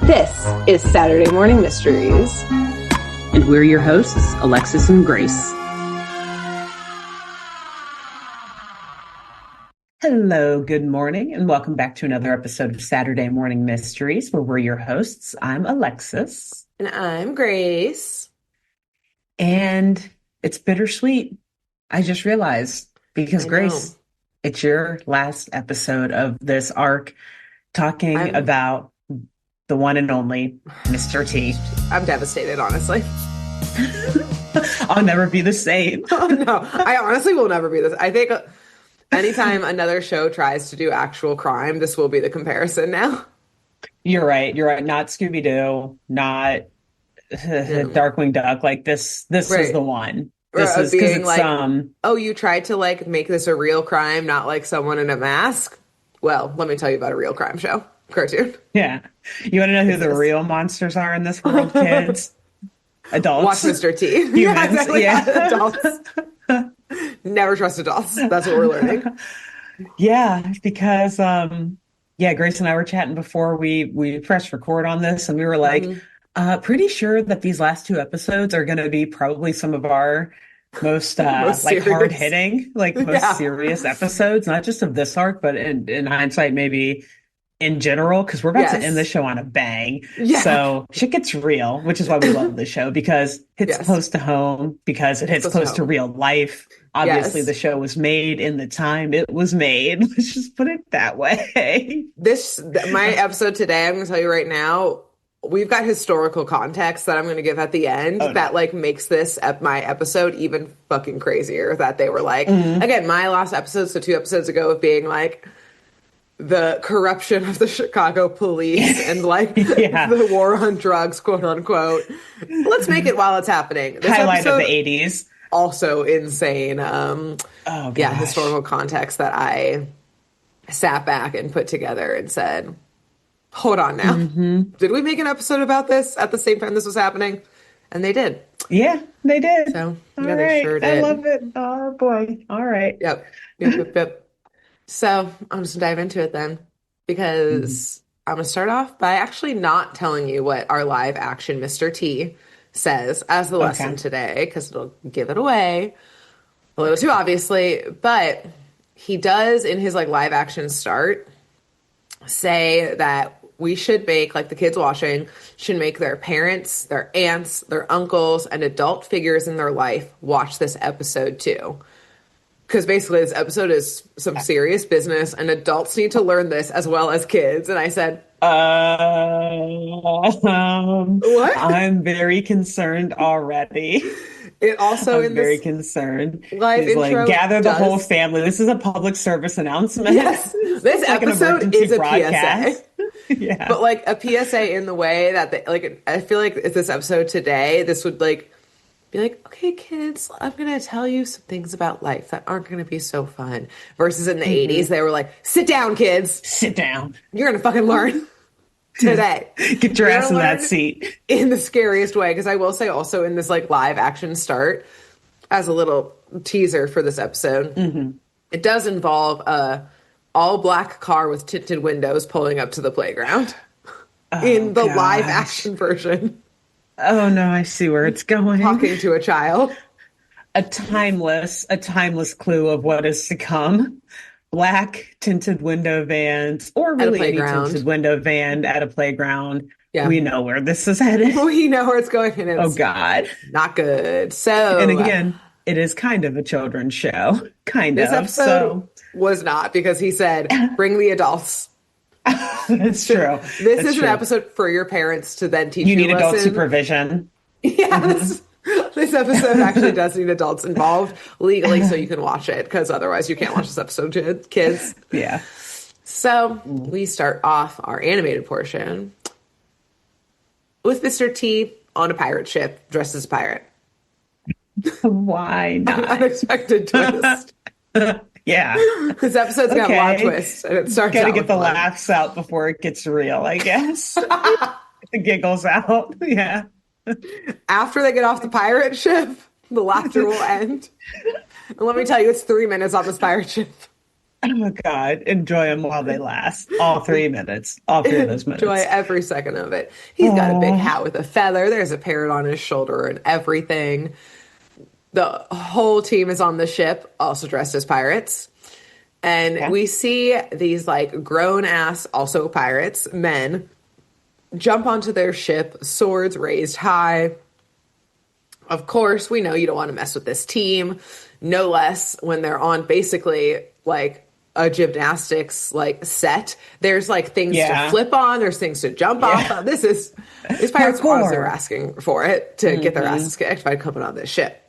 This is Saturday Morning Mysteries. And we're your hosts, Alexis and Grace. Hello, good morning, and welcome back to another episode of Saturday Morning Mysteries, where we're your hosts. I'm Alexis. And I'm Grace. And it's bittersweet. I just realized, because Grace, it's your last episode of this arc talking about the one and only Mr. T. I'm devastated, honestly. I'll never be the same. Oh, no, I honestly will never be this. I think anytime another show tries to do actual crime, this will be the comparison now. You're right. Not Scooby-Doo, not Darkwing Duck. Like this right. Is the one. This is because it's like, oh, you tried to like make this a real crime, not like someone in a mask. Well, let me tell you about a real crime show. Cartoon. Yeah. You want to know who the real monsters are in this world, kids? Adults. Watch Mr. T. Humans. Yeah, exactly. Yeah. Adults. Never trust adults. That's what we're learning. Yeah, because Grace and I were chatting before we pressed record on this, and we were like, pretty sure that these last two episodes are going to be probably some of our most like hard hitting, like most serious episodes, not just of this arc, but in hindsight, maybe in general, because we're about to end the show on a bang. Yeah. So shit gets real, which is why we love the show, because it's close to home, because it hits close to real life. Obviously, the show was made in the time it was made. Let's just put it that way. My episode today, I'm going to tell you right now, we've got historical context that I'm going to give at the end that like makes this my episode even fucking crazier. That they were like, again, my last episode, so 2 episodes ago, of being like, the corruption of the Chicago police and like the war on drugs, quote unquote. Let's make it while it's happening. This highlight of the 80s. Also insane. Historical context that I sat back and put together and said, hold on now. Did we make an episode about this at the same time this was happening? And they did. Yeah, they did. So they sure did. I love it. Oh boy. All right. Yep. So I'm just going to dive into it then, because I'm going to start off by actually not telling you what our live action Mr. T says as the lesson today, because it'll give it away a little too obviously. But he does, in his like live action start, say that we should make, like the kids watching, should make their parents, their aunts, their uncles, and adult figures in their life watch this episode too. Because basically this episode is some serious business, and adults need to learn this as well as kids. And I said, what? I'm very concerned already. It also I'm very concerned. Live intro, like, gather the whole family. This is a public service announcement. Yes, this episode is a broadcast. PSA. Yeah, but like a PSA in the way that I feel like if this episode today, this would like be like, okay, kids, I'm going to tell you some things about life that aren't going to be so fun. Versus in the 80s, they were like, sit down, kids. Sit down. You're going to fucking learn today. Get your ass in that seat. In the scariest way. Because I will say also in this like live action start, as a little teaser for this episode, it does involve a all black car with tinted windows pulling up to the playground in the live action version. Oh no, I see where it's going. Talking to a child. A timeless clue of what is to come. Black tinted window vans, or really any tinted window van at a playground. Yeah. We know where this is headed. We know where it's going. And it's God. Not good. So, and again, it is kind of a children's show. This episode was not, because he said, bring the adults. That's true. This is an episode for your parents to then teach you. You need adult supervision. Yes. This episode actually does need adults involved legally so you can watch it, because otherwise you can't watch this episode to kids. Yeah. So we start off our animated portion with Mr. T on a pirate ship dressed as a pirate. Why not? An unexpected twist. Yeah. This episode's got a lot of twists, and it starts Gotta get the laughs out before it gets real, I guess. Get the giggles out. Yeah. After they get off the pirate ship, the laughter will end. And let me tell you, it's 3 minutes on this pirate ship. Oh God, enjoy them while they last. All 3 minutes, all three of those Enjoy minutes. every second of it. He's got a big Oh, hat with a feather. There's a parrot on his shoulder and everything. The whole team is on the ship, also dressed as pirates. And yeah, we see these like grown ass, also pirates, men jump onto their ship, swords raised high. Of course, we know you don't want to mess with this team, no less when they're on basically like a gymnastics like set. There's like things to yeah, flip on, there's things to jump off yeah. of. These pirates honestly were Parkour. asking for it to get their Hmm. asses kicked by coming on this ship.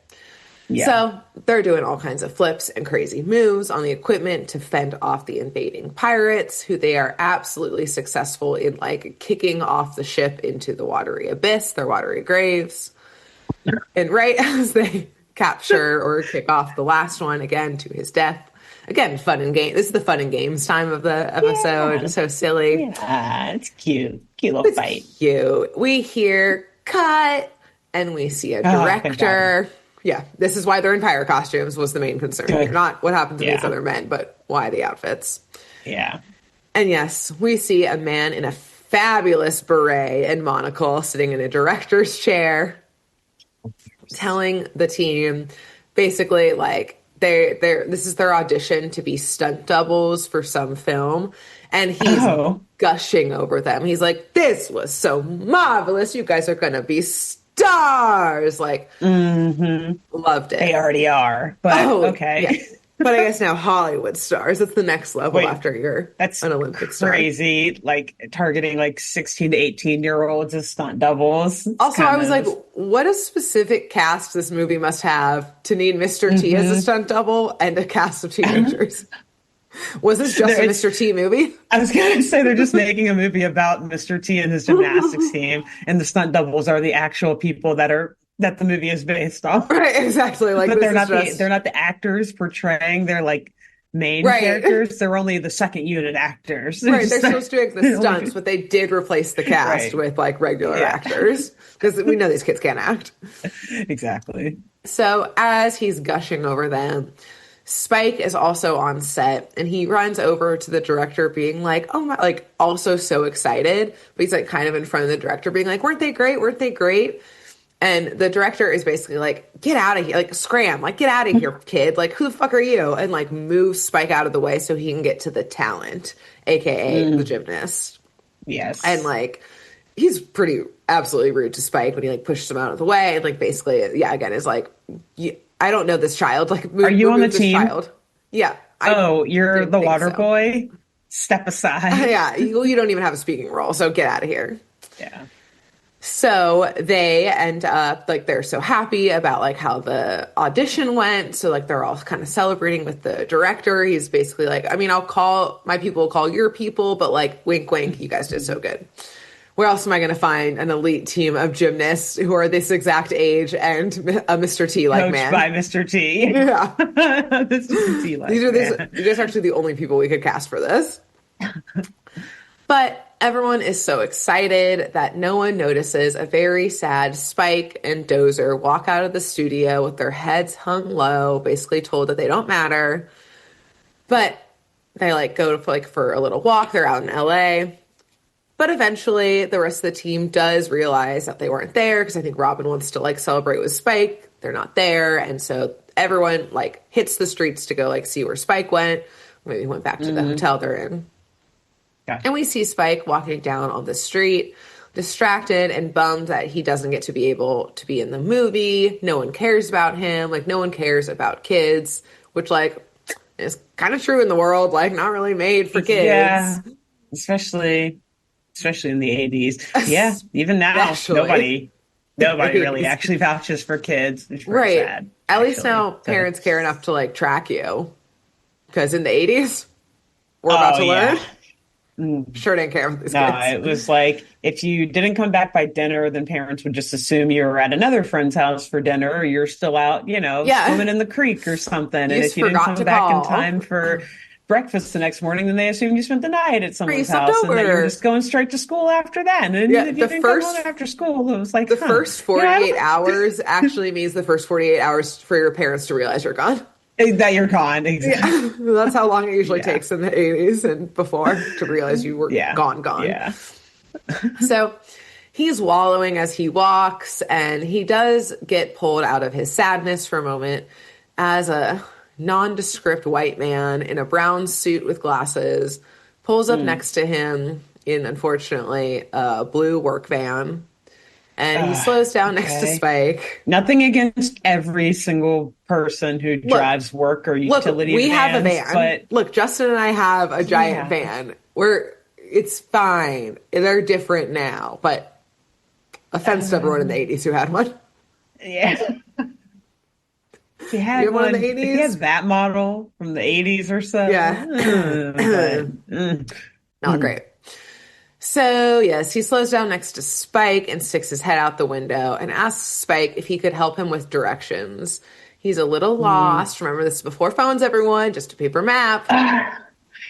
Yeah. So they're doing all kinds of flips and crazy moves on the equipment to fend off the invading pirates, who they are absolutely successful in like kicking off the ship into the watery abyss, their watery graves. And right as they capture or kick off the last one again to his death, again, fun and game. This is the fun and games time of the episode. Yeah. Just so silly. Yeah. It's cute. Cute little It's fight. cute. We hear cut and we see a Oh, thank God. director. Yeah, this is why they're in pirate costumes was the main concern here. Good. Not what happened to these Yeah. other men, but why the outfits. Yeah. And yes, we see a man in a fabulous beret and monocle sitting in a director's chair telling the team basically like they're this is their audition to be stunt doubles for some film, and he's Oh. gushing over them. He's like, this was so marvelous, you guys are gonna be stars, like Hmm. loved They it. already are, but Oh yeah, okay. but I guess now Hollywood stars, that's the next level Wait, after you're that's an Olympic star. crazy. Like targeting like 16 to 18-year-olds as stunt doubles. It's Also, I kind was like, of what a specific cast this movie must have to need Mr. T as a hmm. stunt double and a cast of teenagers. Was this just a It's Mr. T movie? I was gonna say they're just making a movie about Mr. T and his gymnastics team, and the stunt doubles are the actual people that the movie is based on. Right, exactly. Like But this they're is not just they're not the actors portraying their like main right. characters. They're only the second unit actors. They're Right, just they're supposed to make the stunts, like, but they did replace the cast right. with like regular Yeah. actors because we know these kids can't act. Exactly. So as he's gushing over them, Spike is also on set and he runs over to the director being like, oh my, like also so excited, but he's like kind of in front of the director being like, weren't they great? Weren't they great? And the director is basically like, get out of here, like scram, like get out of here, kid. Like who the fuck are you? And like move Spike out of the way so he can get to the talent, aka the Mm, gymnast. And yes. like he's pretty absolutely rude to Spike when he like pushes him out of the way and like basically, yeah, again is like, I don't know this child. Like Are you on the remove this team? child. Yeah, I Oh, you're didn't the think water so. boy? Step aside. Yeah, you don't even have a speaking role, so get out of here. Yeah. So they end up like they're so happy about like how the audition went. So like they're all kind of celebrating with the director. He's basically like, I mean, I'll call my people, will call your people, but like wink, wink, you guys did so good. Where else am I going to find an elite team of gymnasts who are this exact age and a Mr. T like Coached by man? Mr. T. Yeah, Mr. T these like are these. man. These are actually the only people we could cast for this. But everyone is so excited that no one notices a very sad Spike and Dozer walk out of the studio with their heads hung low, basically told that they don't matter. But they like go to like for a little walk. They're out in LA. But eventually the rest of the team does realize that they weren't there because I think Robin wants to like celebrate with Spike. They're not there. And so everyone like hits the streets to go like see where Spike went. Maybe he went back to the Mm, hotel they're in. gotcha. And we see Spike walking down on the street, distracted and bummed that he doesn't get to be able to be in the movie. No one cares about him. Like, no one cares about kids, which, like, is kind of true in the world. Like, not really made for Yeah, kids. especially in the 80s. Yeah, even now, Especially in the nobody really 80s. actually vouches for kids. It's very Right. sad, At least actually. now So, parents care enough to, like, track you. Because in the 80s, we're about oh to learn. yeah. Mm. Sure didn't care about these No, kids. it was like if you didn't come back by dinner, then parents would just assume you were at another friend's house for dinner, or you're still out, Yeah. swimming in the creek or something. You And just if you didn't forgot come to back in call. time for breakfast the next morning, then they assumed you spent the night at Or you someone's slept house and that you were over. just going straight to school after that. And then Yeah, if you didn't come home after school, it was like, the first I 48 don't. hours actually means the first 48 hours for your parents to realize you're gone. That you're gone. Exactly. Yeah, that's how long it usually Yeah. takes in the 80s and before to realize you were Yeah. gone. Yeah. So he's wallowing as he walks, and he does get pulled out of his sadness for a moment as a nondescript white man in a brown suit with glasses pulls up Mm. next to him in, unfortunately, a blue work van. And he slows down next to Okay. Spike. Nothing against every single person who Look, drives work or look, utility we have a vans, van. but Look, Justin and I have a giant yeah. van. It's fine. They're different now, but offense to everyone in the Um, 80s who had one. yeah. If you You had have one in the one, if you 80s? had that model from the 80s or so, Yeah. but Not great. So, yes, he slows down next to Spike and sticks his head out the window and asks Spike if he could help him with directions. He's a little mm. lost. Remember, this is before phones, everyone, just a paper map.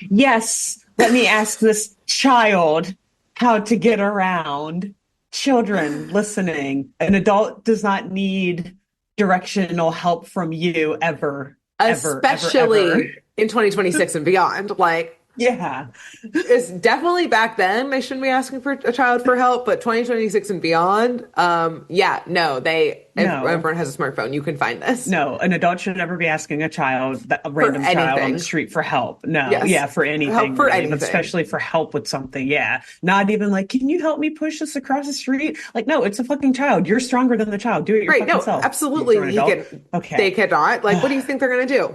Yes, let me ask this child how to get around. Children listening, an adult does not need directional help from you ever, ever, ever, ever. Especially in 2026 and beyond. Like, Yeah. it's definitely back then they shouldn't be asking for a child for help, but 2026 and beyond, yeah, no, if No. everyone has a smartphone, you can find this No, an adult should never be asking a for random child on the anything. street for help. No, Yes, yeah, for help anything for really, but anything. especially for help with something. Yeah. Not even like, can you help me push this across the street? Like, no, it's a fucking child. You're stronger than the child. Do it your Right? fucking No, self. You're absolutely. an He adult. can. They Okay. cannot. Like, what do you think they're gonna do?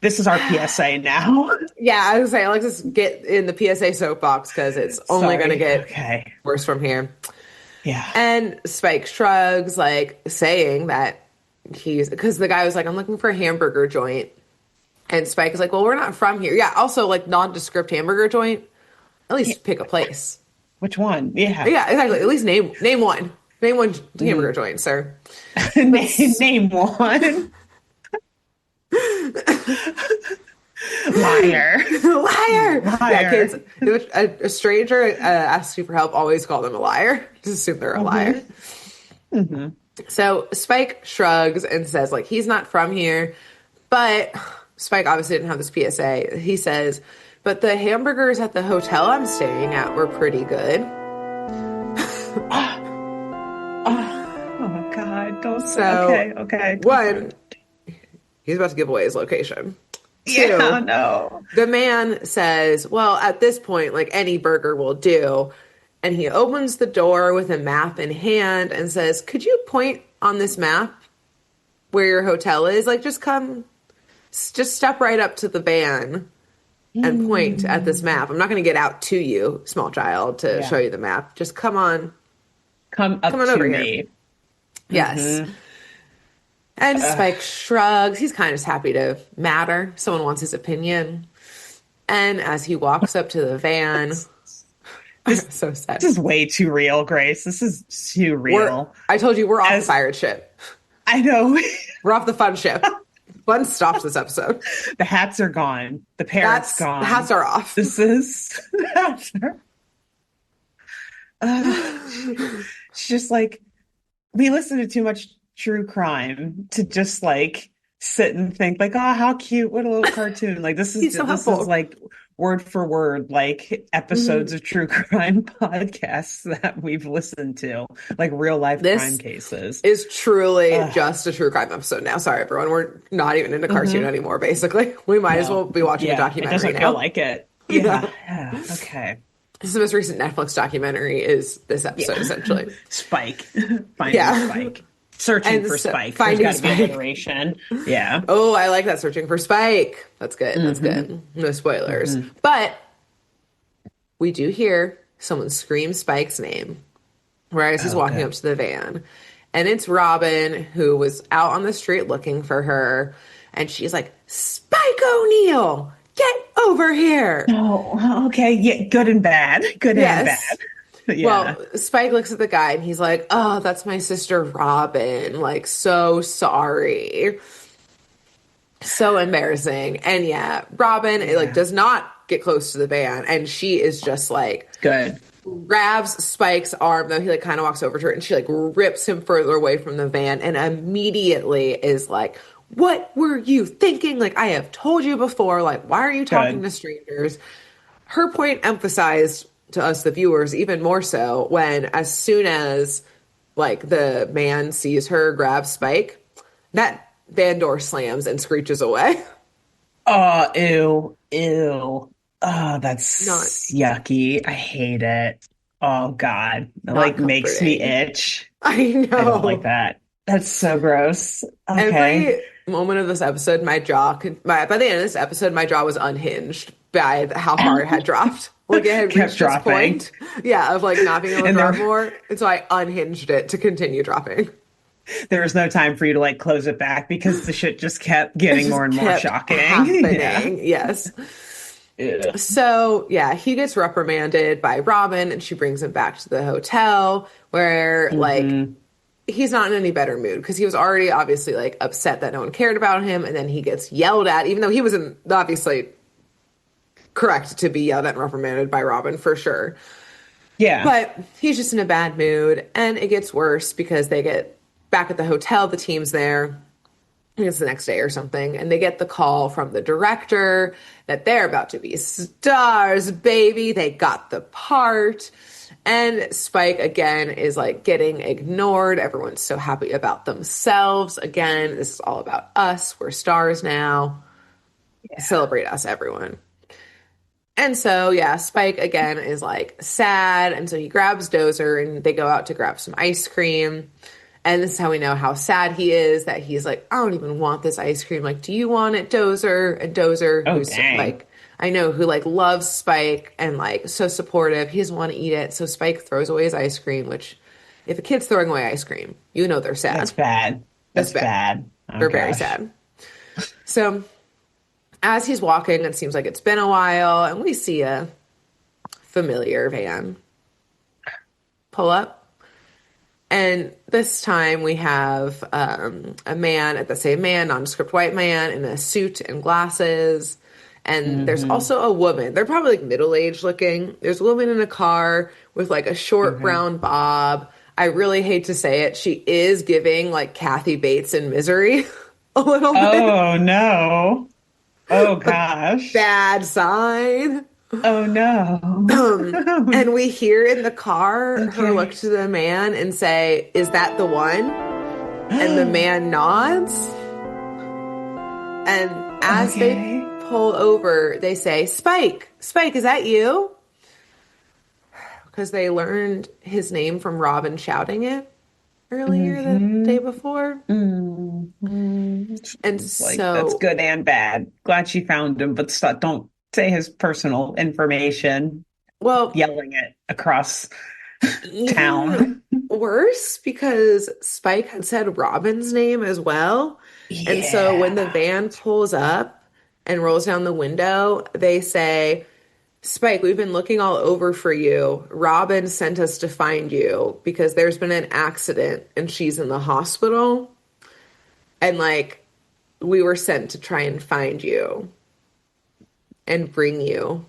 This is our PSA now. Yeah, I was saying, Alexis, get in the PSA soapbox because it's only gonna Sorry. get Okay. worse from here. Yeah. And Spike shrugs, like saying that because the guy was like, I'm looking for a hamburger joint. And Spike is like, well, we're not from here. Yeah, also like nondescript hamburger joint. At Yeah. least pick a place. Which one? Yeah. Yeah, exactly. At least name one. Name one hamburger Mm. joint, sir. But Name one. Liar. liar. Yeah, Liar. kids. If a stranger asks you for help, always call them a liar. Just assume they're a liar. Hmm. Hmm. So Spike shrugs and says, like, he's not from here. But Spike obviously didn't have this PSA. He says, but the hamburgers at the hotel I'm staying at were pretty good. Oh my God. Don't say. So, Okay. Okay. one, he's about to give away his location. Yeah. Two, No. the man says, well, at this point, like any burger will do. And he opens the door with a map in hand and says, could you point on this map where your hotel is? Like, just step right up to the van and point at this Mm. map. I'm not going to get out to you, small child, to Yeah. show you the map. Just Come come up on to over here. me. Yes. Hmm. And Spike shrugs. He's kind of just happy to matter. Someone wants his opinion. And as he walks up to the van, This so sad. this is way too real, Grace. This is too real. I told you we're off the As pirate ship. I know, We're off the fun ship. Fun stops this episode. the hats are gone. The parrot's The gone. hats are off. This is the hats are. It's just like we listen to too much true crime to just like sit and think like, oh, how cute! What a little cartoon! Like He's so this is helpful. like word for word like episodes Mhm. of true crime podcasts that we've listened to, like real life crime This cases. is truly Ugh. just a true crime episode now. Sorry, everyone. We're not even into cartoon Hmm. anymore, basically. We might as well No, be watching a yeah, it documentary doesn't feel now. like it. Yeah. Yeah, yeah, okay, This is the most recent Netflix documentary is this episode, yeah. essentially. Spike, finding Yeah. Spike, searching And for so, Spike. There's finding got to be Spike. alliteration. Yeah. Oh, I like that. Searching for Spike. That's good. That's Hmm. good. No spoilers. Hmm. But we do hear someone scream Spike's name whereas he's Oh, walking up good. to the van. And it's Robin who was out on the street looking for her. And she's like, Spike O'Neill, get over here. Oh, okay. Yeah, good and bad. Good and Yes. bad. Yeah. Well, Spike looks at the guy and he's like, oh, that's my sister Robin. Like, so sorry. So embarrassing. And yeah, Robin like Yeah. does not get close to the van, and she is just like Good. grabs Spike's arm, though he like kind of walks over to her and she like rips him further away from the van and immediately is like, what were you thinking? Like, I have told you before, like, why are you talking Good. to strangers? Her point emphasized to us, the viewers, even more so when, as soon as like the man sees her grab Spike, that van door slams and screeches away. Oh, ew, ew. Oh, Not that's yucky. I hate it. Oh God. It not like makes me comforting. itch. I I don't like know. that. That's so gross. Okay. Every moment of this episode, my jaw could my by the end of this episode, my jaw was unhinged by how far it had dropped. Like it had Kept reached its dropping. point, yeah, of like not being able to And drop more. And so I unhinged it to continue dropping. there was no time for you to like close it back because the shit just kept It getting more just and more kept shocking. Yeah. happening. Yes. Ew. So, yeah, he gets reprimanded by Robin and she brings him back to the hotel where, like, Hmm. he's not in any better mood because he was already obviously, like, upset that no one cared about him. And then he gets yelled at, even though he wasn't obviously correct to be yelled at and reprimanded by Robin for sure. Yeah. But he's just in a bad mood. And it gets worse because they get back at the hotel, the team's there. I think it's the next day or something, and they get the call from the director that they're about to be stars, baby. They got the part. And Spike again is like getting ignored. Everyone's so happy about themselves. Again, this is all about us. We're stars now. Yeah. Celebrate us, everyone. And so, yeah, Spike again is like sad. And so he grabs Dozer and they go out to grab some ice cream. And this is how we know how sad he is, that he's like, I don't even want this ice cream. Like, do you want it, Dozer? And Dozer, Oh, who's dang. like, I know, who like loves Spike and like so supportive, he doesn't want to eat it. So Spike throws away his ice cream, which if a kid's throwing away ice cream, you know they're That's sad. bad. That's That's bad. bad. Oh, They're very gosh. sad. So as he's walking, it seems like it's been a while, and we see a familiar van pull up. And this time we have a man, the same man, nondescript white man in a suit and glasses. And there's Hmm. also a woman. They're probably like middle-aged looking. There's a woman in a car with like a short Okay. brown bob. I really hate to say it. She is giving like Kathy Bates in Misery a little bit. Oh, no. Oh, gosh. Bad sign. Oh, no. And we hear in the car her look Okay. to the man and say, "Is that the one?" And the man nods. And as they Okay. pull over, they say, "Spike, Spike, is that you?" Because they learned his name from Robin shouting it earlier the day Hmm. before. Hmm. And Like, that's so, good and bad. Glad she found him, but don't say his personal information, well, yelling it across even town. worse because Spike had said Robin's name as well. And so when the Yeah. van pulls up and rolls down the window, they say, "Spike, we've been looking all over for you. Robin sent us to find you because there's been an accident and she's in the hospital. And like, we were sent to try and find you and bring you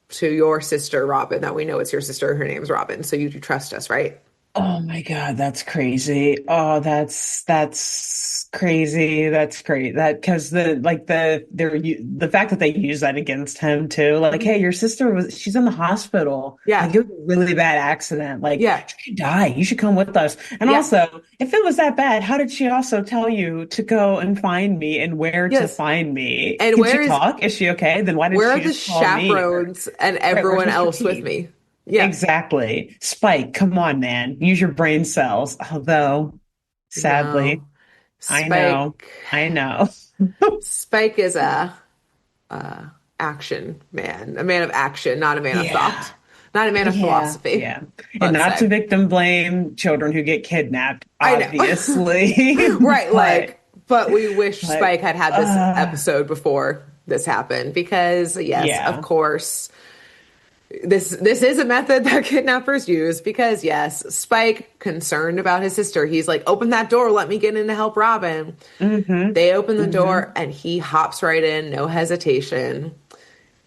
to your sister, Robin, that we know it's your sister. Her name's Robin. So you do trust us, right?" Oh my God, that's crazy. Oh, that's crazy. That's great. That because the fact that they use that against him too, like, Mhm. hey, your sister she's in the hospital. Yeah. Like it was a really bad accident. Like Yeah. she could die. You should come with us. And Yeah. also, if it was that bad, how did she also tell you to go and find me and where to Yes. find me? And Can she talk? Is she okay? Then why did where are she the just call me? Or chaperones and right, where's everyone Mr. else with T? me? Yeah. Exactly. Spike, come on, man. Use your brain cells. Although, No. sadly, I know. Spike. I know. Spike is a action man, a man of action, not a man of thought, Yeah. not a man of Yeah. philosophy, Yeah. And let's not to say. victim blame children who get kidnapped, I know. obviously. Right, But but we wish but Spike had had this episode before this happened because yes, of yeah. course, this is a method that kidnappers use because yes, Spike concerned about his sister. He's like, "Open that door, let me get in to help Robin." Hmm. They open the Hmm. door and he hops right in, no hesitation.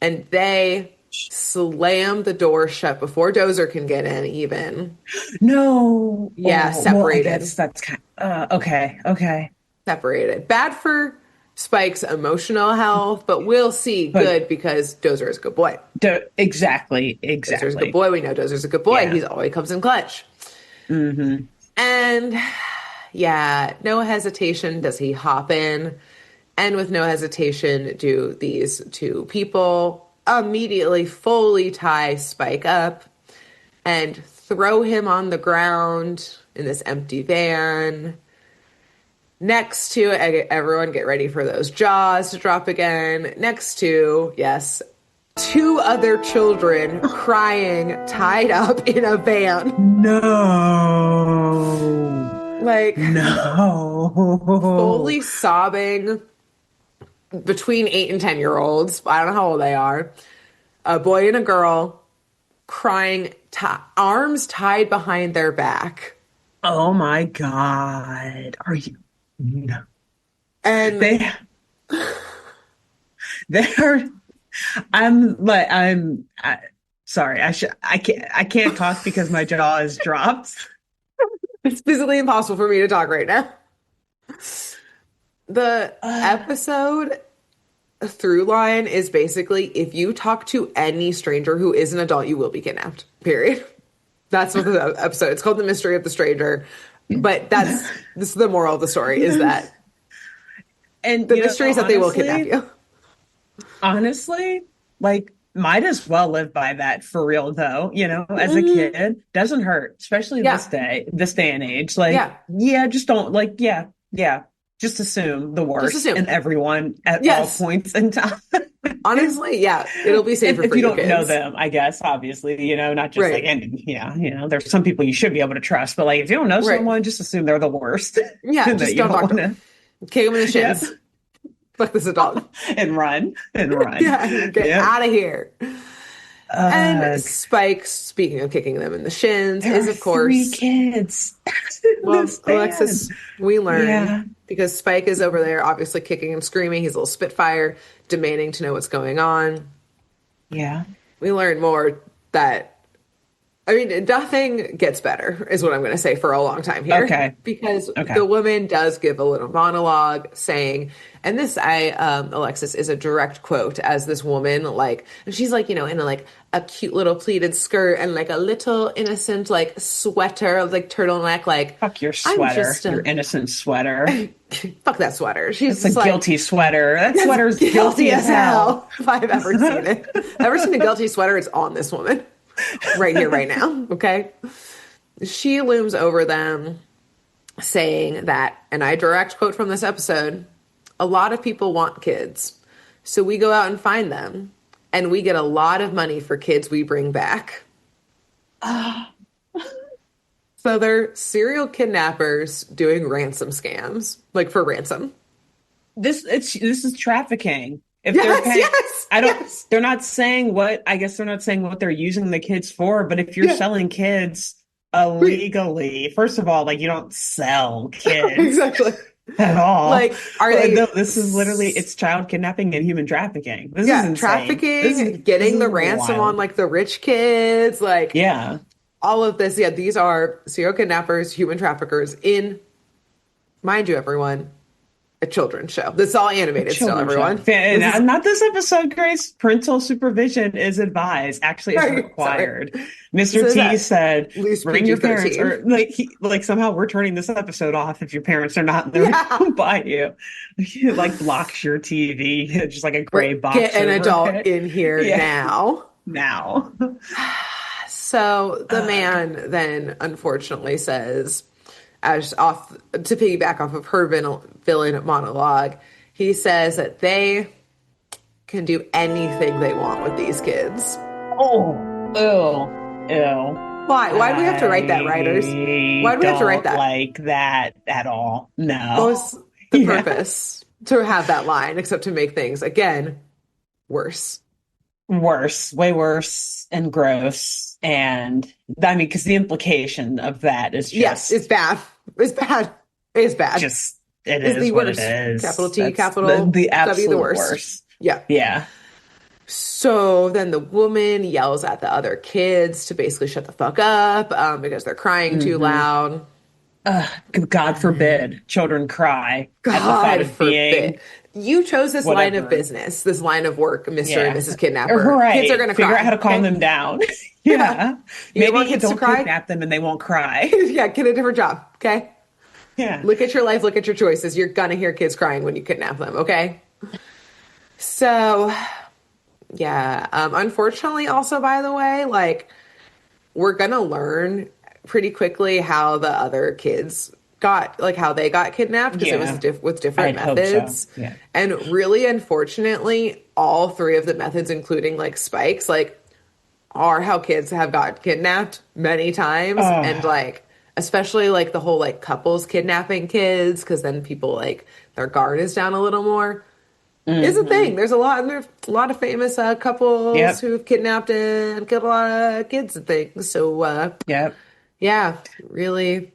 And they slam the door shut before Dozer can get in, even. No. Yeah, Oh, well, I separated. guess that's kind okay. Okay. Separated. Bad for Spike's emotional health, but we'll see But good because Dozer is a good boy. exactly, Dozer's a good exactly. boy. We know Dozer's a good boy. Yeah. He's always comes in clutch. Hmm. And yeah, no hesitation does he hop in. And with no hesitation, do these two people immediately fully tie Spike up and throw him on the ground in this empty van. Next to everyone, get ready for those jaws to drop again. Next to, yes, two other children crying, tied up in a van. No. Like, No. fully sobbing between 8 and 10 year olds. I don't know how old they are. A boy and a girl crying, arms tied behind their back. Oh my God. Are you? No. And They they're sorry. I can't talk because my jaw is dropped. it's physically impossible for me to talk right now. The Uh, episode through line is basically if you talk to any stranger who is an adult, you will be kidnapped. Period. That's what the episode. It's called The Mystery of the Stranger. But this is the moral of the story is that and the mystery is that they will kidnap honestly, you. honestly, like might as well live by that for real though, as a Mhm. kid. Doesn't hurt, especially Yeah. this day and age. Like, Yeah. yeah, just don't like, yeah, yeah. Just assume the Just worst assume. in everyone at all Yes. points in time. Honestly, yeah. It'll be safer If for you you don't know kids. them, I guess, obviously, not just like, Right. and yeah, there's some people you should be able to trust, but like if you don't know Right. someone, just assume they're the worst Yeah. and that Just you don't don't talk to want them. to, Kick them in the yeah, shins. Fuck this adult. and run. Yeah. Get Yep. out of here. And Ugh. Spike, speaking of kicking them in the shins, There is are of three course, kids in well, this band. Alexis, we learn Yeah, because Spike is over there, obviously kicking and screaming. He's a little Spitfire, demanding to know what's going on. yeah. We learn more that I mean, nothing gets better, is what I'm going to say for a long time here, Okay, because okay. the woman does give a little monologue saying, and this, Alexis, is a direct quote as this woman, like, and she's like, in a cute little pleated skirt and like a little innocent, like, sweater, like turtleneck, like, Fuck your I'm sweater, just your a, innocent sweater. fuck that sweater. She's That's a just like, guilty sweater. That as sweater's guilty guilty as as hell. hell if I've ever seen it. Ever seen a guilty sweater? It's on this woman right here, right now. Okay. She looms over them saying that, and I direct quote from this episode, a lot of people want kids. So we go out and find them, and we get a lot of money for kids we bring back. So they're serial kidnappers doing ransom scams, like for ransom. This is trafficking. If they're Yes, paying, yes, I don't, yes. they're not saying what, I guess they're not saying what they're using the kids for, but if you're Yeah, selling kids right. illegally, first of all, like you don't sell kids Exactly. at all. Like, are But they no, this is literally, it's child kidnapping and human trafficking. This is yeah, insane. trafficking, This getting is the ransom on wild. like the rich kids, like Yeah. all of this. Yeah, these are serial kidnappers, human traffickers in, mind you, everyone, a children's show. This is all A animated still, children's show. everyone. This is Not this episode, Grace. Parental supervision is advised. Actually, is sorry, sorry. required. This Mr. is T at said, least bring your parents, PG-13. or like somehow we're turning this episode off if your parents are not in the Yeah. room by you. He like blocks your TV, just like a gray Get box an over adult it. in here Yeah, now. now. So the Ugh. man then unfortunately says, as off to piggyback off of her villain monologue, he says that they can do anything they want with these kids. Oh, ew, ew. Why? Why do we have to write that, writers? Why I do we have to write don't that? like that at all. What No. was the Yeah. purpose to have that line except to make things, again, worse? Worse, way worse and gross. And I mean, because the implication of that is Yes, it's bad. It's bad. It's bad. just, it It's is the what it worst. is. Capital T, That's capital the W, the absolute worst. worst. Yeah. Yeah. So then the woman yells at the other kids to basically shut the fuck up because they're crying too Hmm. loud. God forbid children cry at the thought God of being forbid. You chose this line of whatever. business, this line of work, Mr. and Yeah. Mrs. Kidnapper. Kids are Right. gonna Figure out how cry, to calm okay? them down. Yeah. Yeah. You want Maybe kids to don't cry? kidnap them and they won't cry. Yeah, get a different job, okay? Yeah. Look at your life, look at your choices. You're gonna hear kids crying when you kidnap them, okay? So, yeah. Unfortunately, also, by the way, like, we're gonna learn pretty quickly how the other kids got, like, how they got kidnapped because it was Yeah. with different I'd hope so. methods. Yeah. And really, unfortunately, all three of the methods, including like Spike's, like, are how kids have got kidnapped many times. And Oh, like, especially like the whole like couples kidnapping kids, because then people like their guard is down a little more is a thing. hmm. There's a lot of famous couples Yep. who've kidnapped and killed a lot of kids and things. So Yep. yeah, really,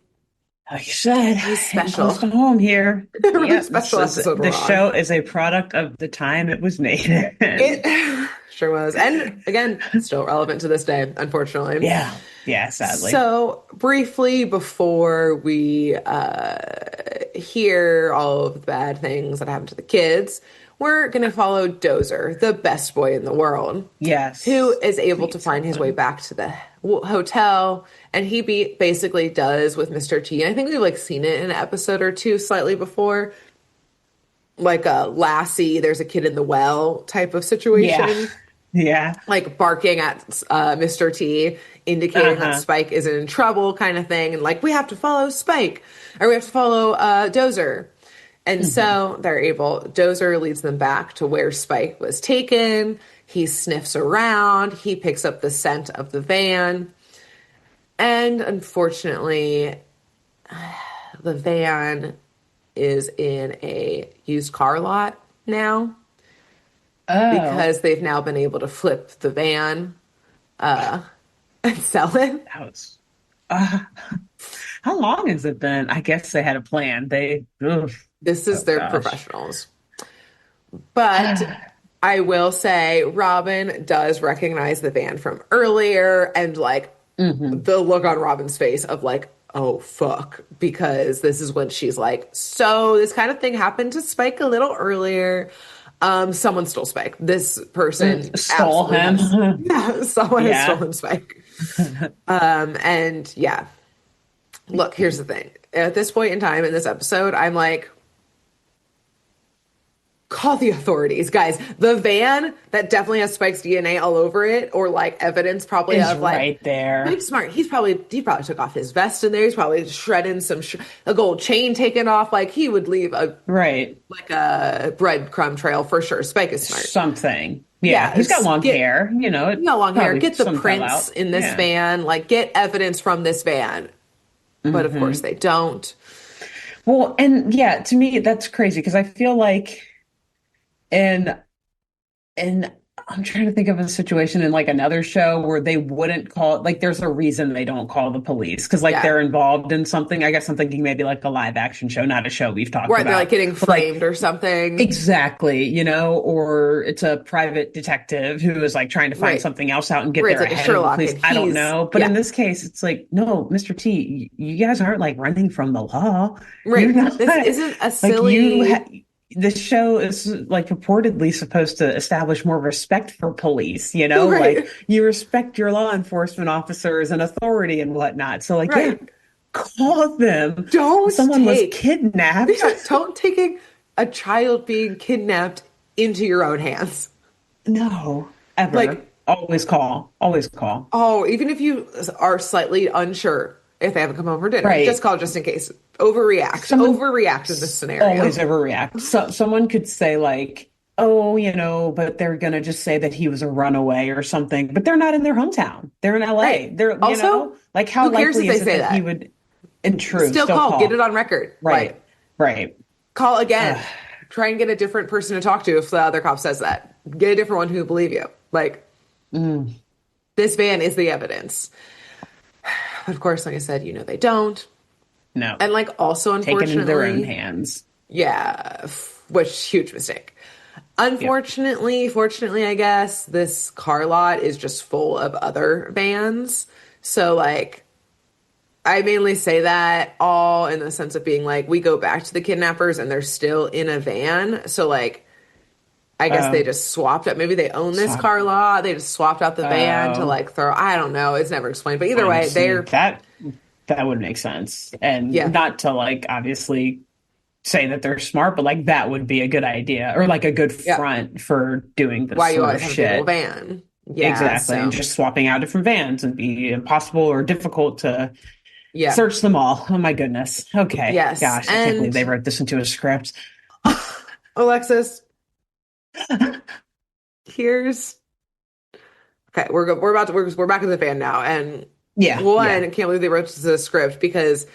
Like you said, really hitting special, close to home here. really Yep. This special is episode the we're on. show is a product of the time it was made in. It sure was, and again, still relevant to this day, unfortunately. Yeah. Yeah, sadly. So briefly before we hear all of the bad things that happen to the kids, we're gonna follow Dozer, the best boy in the world, who Yes. is able to Please find help his way him. back to the hotel, and he basically does with Mr. T. And I think we've like seen it in an episode or two slightly before, like a Lassie, there's a kid in the well type of Yeah. situation, Yeah. like barking at Mr. T, indicating that Uh-huh. Spike is in trouble, kind of thing, and like we have to follow Spike or we have to follow Dozer. And Hmm. so they're able, Dozer leads them back to where Spike was taken. He sniffs around, he picks up the scent of the van, and unfortunately, the van is in a used car lot now Oh, because they've now been able to flip the van and sell it. that was uh, how long has it been? I guess they had a plan. This is Oh their gosh. professionals. But I will say Robin does recognize the van from earlier, and like Hmm. the look on Robin's face of like, oh fuck, because this is when she's like, so this kind of thing happened to Spike a little earlier. Someone stole Spike. This person Stole absolutely him. has, yeah, someone has Yeah. stolen Spike. And yeah, look, here's the thing. At this point in time in this episode, I'm like, call the authorities, guys. The van that definitely has Spike's DNA all over it, or like evidence probably Is of like right there. Spike's smart. He probably took off his vest in there. He's probably shredding a gold chain taken off. Like he would leave a Right. like a breadcrumb trail for sure. Spike is smart. Something. Yeah. He's got Yes, long get hair. It no long hair. probably Get the some fell prints out. in this Yeah. van. Like get evidence from this van. But of course Hmm. they don't. Well, and yeah, to me, that's crazy because I feel like in And I'm trying to think of a situation in like another show where they wouldn't call, like, there's a reason they don't call the police because like Yeah. they're involved in something. I guess I'm thinking maybe like a live action show, not a show we've talked Where they're like about, getting but like framed or something. exactly, or it's a private detective who is like trying to find Right. something else out and get Where it's there like a ahead of the Sherlock police. and I don't he's know. But in yeah. this case, it's like, no, Mr. T, you guys aren't like running from the law. You're Right. not This isn't a like silly. this show is like purportedly supposed to establish more respect for police, like Right. you respect your law enforcement officers and authority and whatnot. So like, yeah, Right. call them. Don't Someone was take, kidnapped. yeah, don't taking a child being kidnapped into your own hands. No, Like, ever. Always call. Always call. oh, even if you are slightly unsure if they haven't come home for dinner, just Right. call just in case. Overreact. Someone Overreact in this scenario. always overreact. So someone could say like, oh, but they're gonna just say that he was a runaway or something. But they're not in their hometown. They're in LA. Right. They're, Also, like how who cares if likely they is it say that he that? would, in truth, Still still call, get it call? on record. Right. Like, Right. call again. Ugh. Try and get a different person to talk to if the other cop says that. Get a different one who will believe you. Like, Mm, this van is the evidence. But of course, like I said, they don't. no. And like also Taken into their own unfortunately, hands. yeah, which huge mistake. Yep. Unfortunately, fortunately, I guess this car lot is just full of other vans. So like I mainly say that all in the sense of being like, we go back to the kidnappers and they're still in a van. So like, I guess they Oh, just swapped up. Maybe they own this swap. car lot. They just swapped out the van to Oh, like throw. I don't know. It's never explained. But either way, honestly, they're that would make sense. And yeah, not to like obviously say that they're smart, but like that would be a good idea or like a good yeah. front for doing this Why you sort of always have a big old shit. van? Yeah. Exactly. And So just swapping out different vans and be impossible or difficult to yeah, search them all. Oh my goodness. Okay. yes. Gosh, I can't believe And they wrote this into a script. Alexis, here's okay. We're back in the van now, and Yeah, one, yeah. I can't believe they wrote this as a script because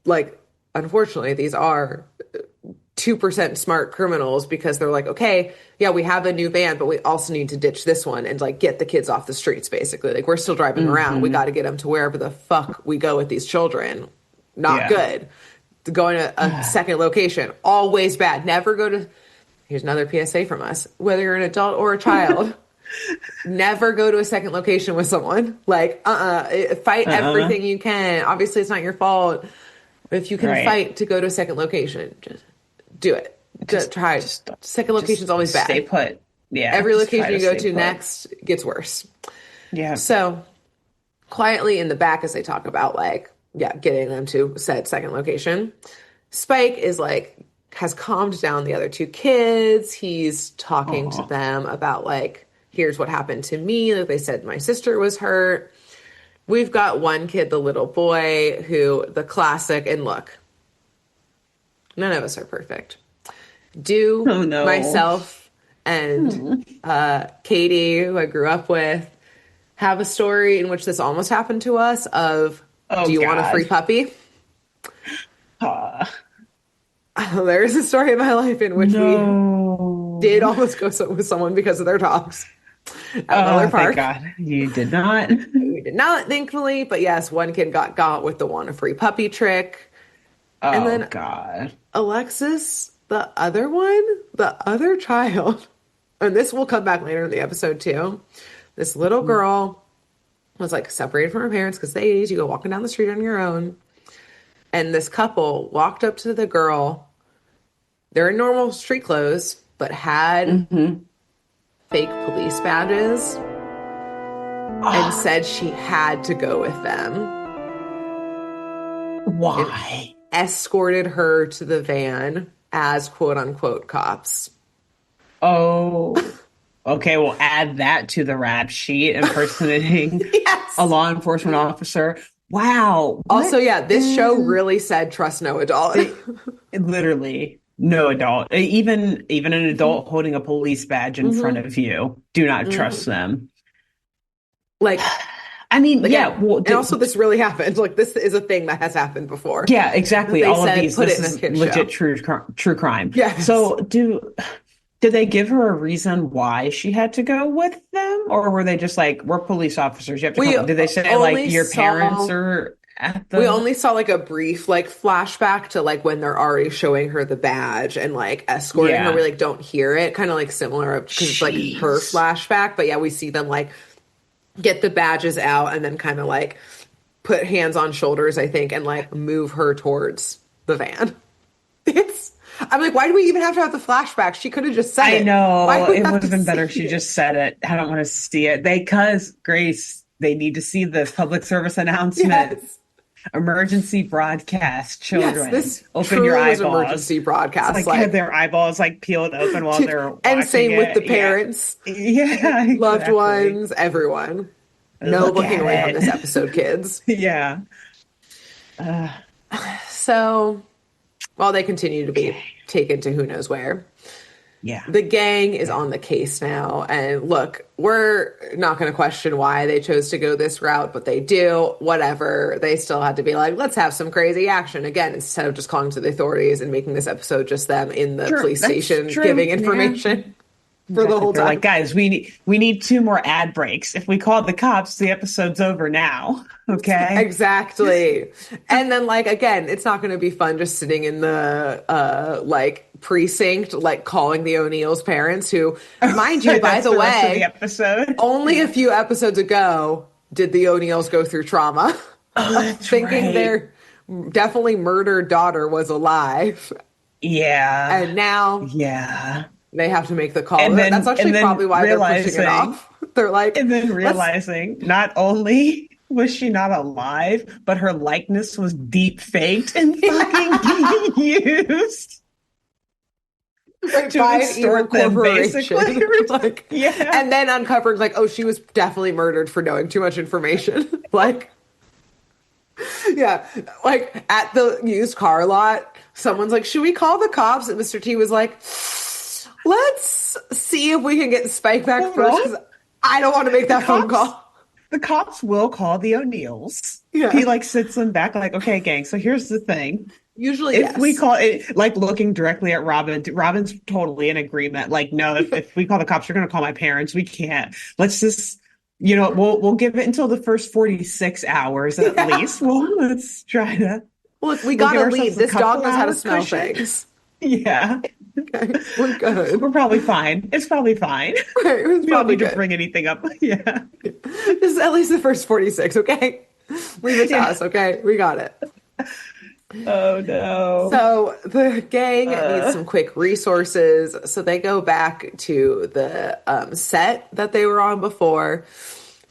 like unfortunately these are 2% smart criminals because they're like, okay, yeah, we have a new van, but we also need to ditch this one and like get the kids off the streets, basically. Like, we're still driving around. We got Hmm. to get them to wherever the fuck we go with these children. Not Yeah. good. Going to a second location, always bad. Never go to, here's another PSA from us, whether you're an adult or a child. Never go to a second location with someone. Like, fight Uh-uh. everything you can. Obviously, it's not your fault. If you can Right. fight to go to a second location, just do it. Just Try. just Second location's just always stay bad. put. Yeah, Every just try location to you go stay to put. next gets worse. Yeah. So, quietly in the back, as they talk about, like, yeah, getting them to said second location, Spike is like, has calmed down the other two kids. He's talking to Oh. them about, like, here's what happened to me. Like, they said my sister was hurt. We've got one kid, the little boy, who the classic, and look, none of us are perfect. Do Oh no. myself and Hmm. Katie, who I grew up with, have a story in which this almost happened to us of, Oh do you want a God. free puppy? Uh, There's a story in my life in which we did no. almost go with someone because of their dogs at Miller Oh, thank Park. God. You did not. We did not, thankfully, but yes, one kid got with the want a free puppy trick. And Oh then God. Alexis, the other one, the other child, and this will come back later in the episode too. This little girl was like separated from her parents because they age. You go walking down the street on your own. And this couple walked up to the girl. They're in normal street clothes, but had Hmm. fake police badges and Oh, said she had to go with them and why? escorted her to the van as quote unquote cops. Oh, okay. We'll add that to the rap sheet, impersonating a Yes. law enforcement officer. Wow. Also, What yeah, this show is really said trust no adult. literally no adult, even an adult holding a police badge in front Hmm. of you, do not trust Hmm. them. Like, I mean, yeah, again, well, and also this really happened. Like, this is a thing that has happened before. yeah, That exactly. they All of said these, put this it in a is kid legit show. true crime. Yes. So, did they give her a reason why she had to go with them, or were they just like, "We're police officers, you have to We come"? Did they say like only your parents saw are at we the? only saw like a brief like flashback to like when they're already showing her the badge and like escorting her. We Yeah. like don't hear it, kind of like similar because it's like her Jeez. flashback. But yeah, we see them like get the badges out and then kind of like put hands on shoulders, I think, and like move her towards the van. It's I'm like, why do we even have to have the flashback? She could have just said I it. Why know do we it have would to have been see better if she it? just said it. I don't want to see it. Because Grace, they need to see this public service announcement. Yes. Emergency broadcast, Yes, children. this Open your truly was eyeballs. emergency It's broadcast. like had Like, their eyeballs like peeled open while they're and watching same with the it. Yeah. parents, Yeah, loved exactly. ones, everyone. No Look looking away from at this it. episode, kids. Yeah. Uh, So while they continue to okay. be taken to who knows where, Yeah. the gang is Yeah. on the case now. And look, we're not going to question why they chose to go this route, but they do. Whatever. They still had to be like, let's have some crazy action again, instead of just calling to the authorities and making this episode just them in the Sure. police That's station true. giving Yeah. information for the Exactly. whole They're like, time. guys, we need two more ad breaks. If we call the cops, the episode's over now. Okay. Exactly. And then like again, it's not going to be fun just sitting in the like precinct like calling the O'Neill's parents who, mind you, by That's the the rest of the way, episode. only a Yeah. few episodes ago did the O'Neills go through trauma. Oh, of that's thinking right. their definitely murdered daughter was alive. Yeah. And now Yeah. they have to make the call. That's actually And probably then why they're pushing it realizing off. They're like, and then let's, realizing not only was she not alive, but her likeness was deep faked and fucking being yeah, used right, to by an evil extort them, basically. corporation. Like, Yeah. and then uncovering, like, oh, she was definitely murdered for knowing too much information. Like, yeah, like at the used car lot, someone's like, should we call the cops? And Mr. T was like, let's see if we can get Spike back Hold first on. because I don't want to make The that phone cops call. the cops will call the O'Neills. He Yeah, like sits them back like, okay, gang, so here's the thing. usually If we yes. call it like looking directly at Robin's totally in agreement. Like, no, if we call the cops, you're gonna call my parents. We can't. Let's just, we'll give it until the first 46 hours at Yeah. least. Well, let's try to Look, we we'll got give a ourselves lead. a This dog couple knows how to hour smell cushion. things. Yeah. Okay, we're good. We're probably fine. It's probably fine. Right, it was We don't probably need to good. bring anything up. Yeah. This is at least the first 46, okay? Leave it to Yeah. us, okay? We got it. Oh no. So the gang needs Uh, some quick resources. So they go back to the set that they were on before,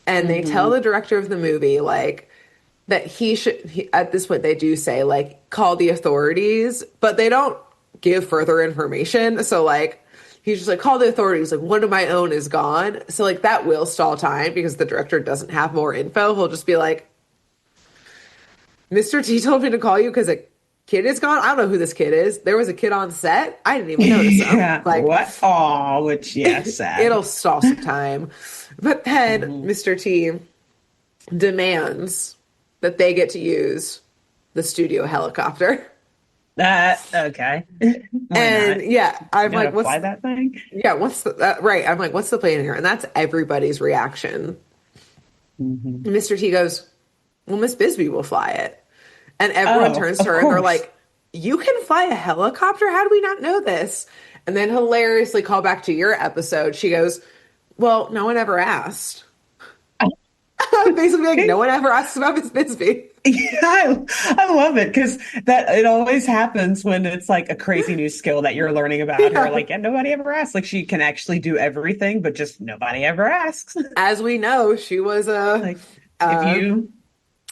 and they tell mhm. the director of the movie, like, that at this point, they do say, like, call the authorities, but they don't give further information. So, like, he's just like, call the authorities. Like, one of my own is gone. So, like, that will stall time because the director doesn't have more info. He'll just be like, Mr. T told me to call you because a kid is gone. I don't know who this kid is. There was a kid on set. I didn't even notice him. Yeah. Like, What? Oh, which yeah, it'll sad. stall some time. But then Mhm. Mr. T demands that they get to use the studio helicopter. That okay. Why not? And yeah, I'm You know how like, to fly that thing? what's right? I'm like, what's the plan here? And that's everybody's reaction. Mhm. And Mr. T goes, well, Miss Bisbee will fly it. And everyone Oh, turns to of her and they're course. like, you can fly a helicopter? How do we not know this? And then hilariously call back to your episode. She goes, well, no one ever asked. Basically, like, no one ever asked about Miss Bisbee. Yeah, I love it because that it always happens when it's like a crazy new skill that you're learning about her. Yeah. Like, yeah, nobody ever asks. Like, she can actually do everything, but just nobody ever asks. As we know, she was Like, if a you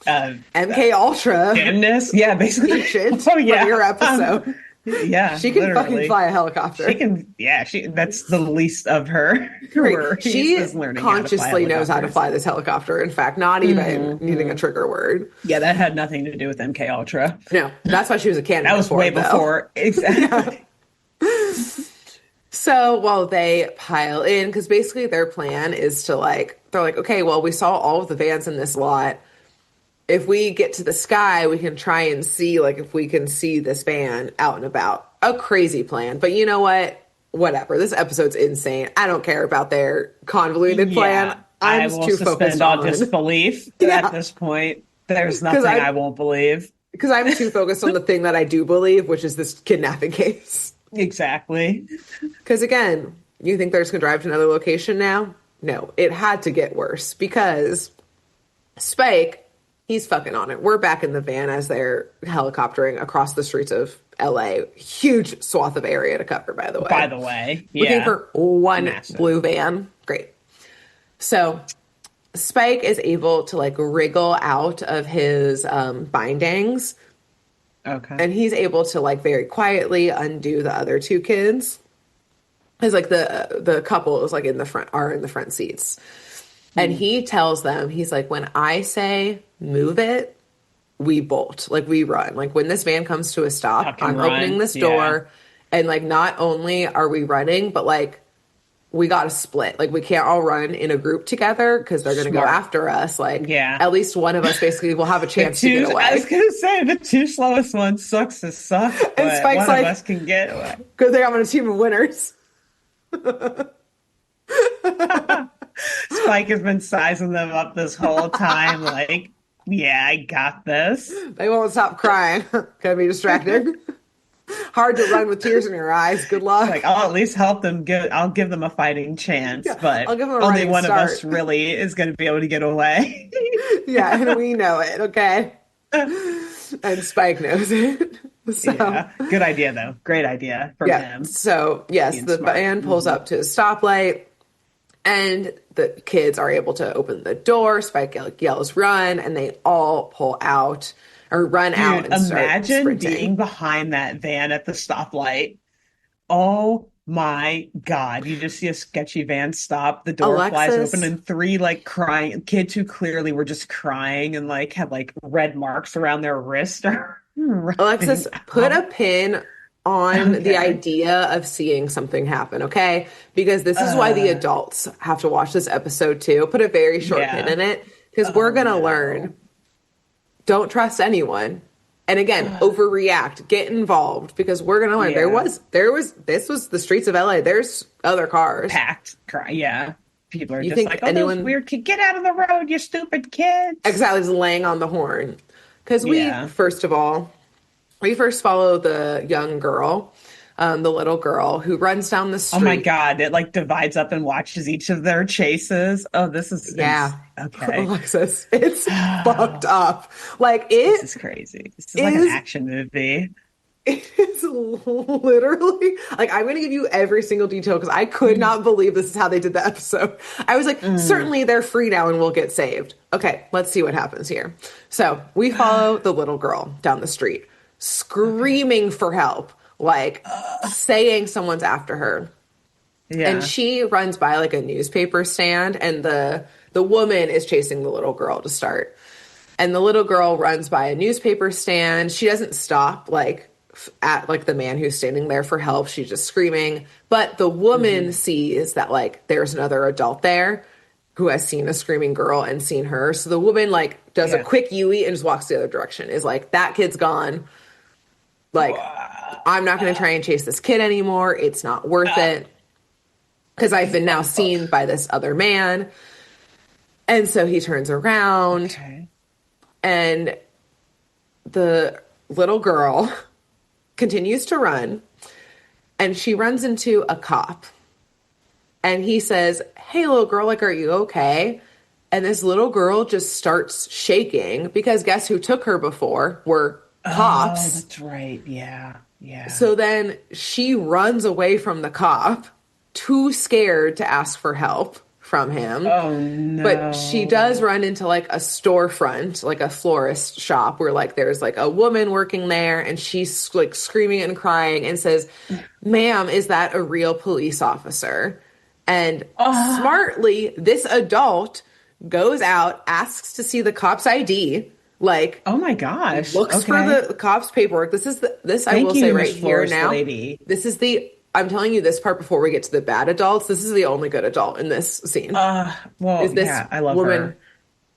uh, MK Ultra gymnast, yeah, basically. agent Oh from yeah, your episode. yeah, She can fucking literally. fly a She helicopter. can. Yeah, she. That's the least of her Right. worries She is learning how to fly consciously knows how to helicopters. fly this helicopter. In fact, not even needing a Hmm. trigger word. Yeah, that had nothing to do with MK Ultra. No, that's why she was a That candidate was for way it, though. before. Yeah. Exactly. So while they pile in, because basically their plan is to like, they're like, okay, well, we saw all of the vans in this lot. If we get to the sky, we can try and see, like, if we can see this van out and about. A crazy plan. But you know what? Whatever. This episode's insane. I don't care about their convoluted plan. Yeah, I'm I just will too focused suspend all on, disbelief at yeah, this point. There's because nothing I won't believe. I'm too focused on the thing that I do believe, which is this kidnapping case. Exactly. Because again, you think they're just gonna drive to another location now? No, it had to get worse because Spike, he's fucking on it. We're back in the van as they're helicoptering across the streets of LA. Huge swath of area to cover, by the By way. the way, Looking yeah, for one massive. blue van. Great. So Spike is able to like wriggle out of his bindings, Okay. and he's able to like very quietly undo the other two kids. Because like the couple is like in the front seats. And Hmm. he tells them, he's like, when I say move it, we bolt, like we run. Like when this van comes to a stop, Tuck and I'm opening run. this Yeah. door. And like not only are we running, but like we got to split. Like we can't all run in a group together because they're going to go Smart. after us. Like Yeah. at least one of us basically will have a chance to get I was away. gonna say the two slowest ones sucks to suck, And but Spike's one of like, us can get away. good thing I'm on a team of winners. Spike has been sizing them up this whole time, like, yeah, I got this. They won't stop crying. Can be distracting. Hard to run with tears in your eyes. Good It's luck. like I'll at least help them I'll give them a fighting chance, Yeah, but I'll give him a only running one of us start. really is going to be able to get away. Yeah, and we know it, okay? And Spike knows it. So, Yeah. Good idea though. Great idea from yeah. him So, yes, being the smart. van pulls up to a stoplight and the kids are able to open the door. Spike yells, run, and they all pull out or run out Dude, and start imagine sprinting. being behind that van at the stoplight. Oh my God. You just see a sketchy van stop, the door flies open, Alexis, and three like crying kids who clearly were just crying and like had like red marks around their wrist are running Alexis, put a out. pin on the Okay. idea of seeing something happen, okay? Because this is why the Uh, adults have to watch this episode too. Put a very short pin yeah. in it because we're Oh going to learn no. don't trust anyone. And again, overreact, get involved because we're going to learn Yeah. this was the streets of LA. There's other cars. Packed. Cry. Yeah. People are You just think like, oh, those anyone weird kids, get out of the road, you stupid kids. exactly is laying on the horn? Because Yeah. first of all, we first follow the young girl, the little girl who runs down the Oh my street. God. It like divides up and watches each of their chases. Oh, this is Yeah, okay. Alexis, it's fucked Oh, up. Like this it is crazy. This is like an is, action movie. it's literally like I'm going to give you every single detail because I could Mm, not believe this is how they did the episode. I was like, mm. certainly they're free now and will get saved. Okay, let's see what happens here. So we follow the little girl down the street, Okay. screaming for help, like Uh, saying someone's after her. And yeah. she runs by like a newspaper stand and the woman is chasing the little girl to start. And the little girl runs by a newspaper stand. She doesn't stop like at like the man who's standing there for help. She's just screaming. But the woman Hmm. sees that like there's another adult there who has seen a screaming girl and seen her. So the woman like does a Yeah. quick Yui and just walks the other direction. Is like that kid's gone. Like Wha- I'm not going to try and chase this kid anymore. It's not worth uh, it because I've been now seen by this other man. And so he turns around okay. and the little girl continues to run and she runs into a cop. And he says, "Hey, little girl, like, are you okay?" And this little girl just starts shaking because guess who took her before were Oh, cops. that's right. Yeah. Yeah. So then she runs away from the cop, too scared to ask for help from him. Oh But she does no. run into like a storefront, like a florist shop where like there's like a woman working there and she's like screaming and crying and says, "Ma'am, is that a real police officer?" And Oh, smartly, this adult goes out, asks to see the cop's ID, like oh my gosh. looks for Okay. the cop's paperwork. This I Thank will say you, right Miss here Florist now. Lady. This is the I'm telling you this part before we get to the bad adults. This is the only good adult in this scene. Well, Is this yeah, I love woman her.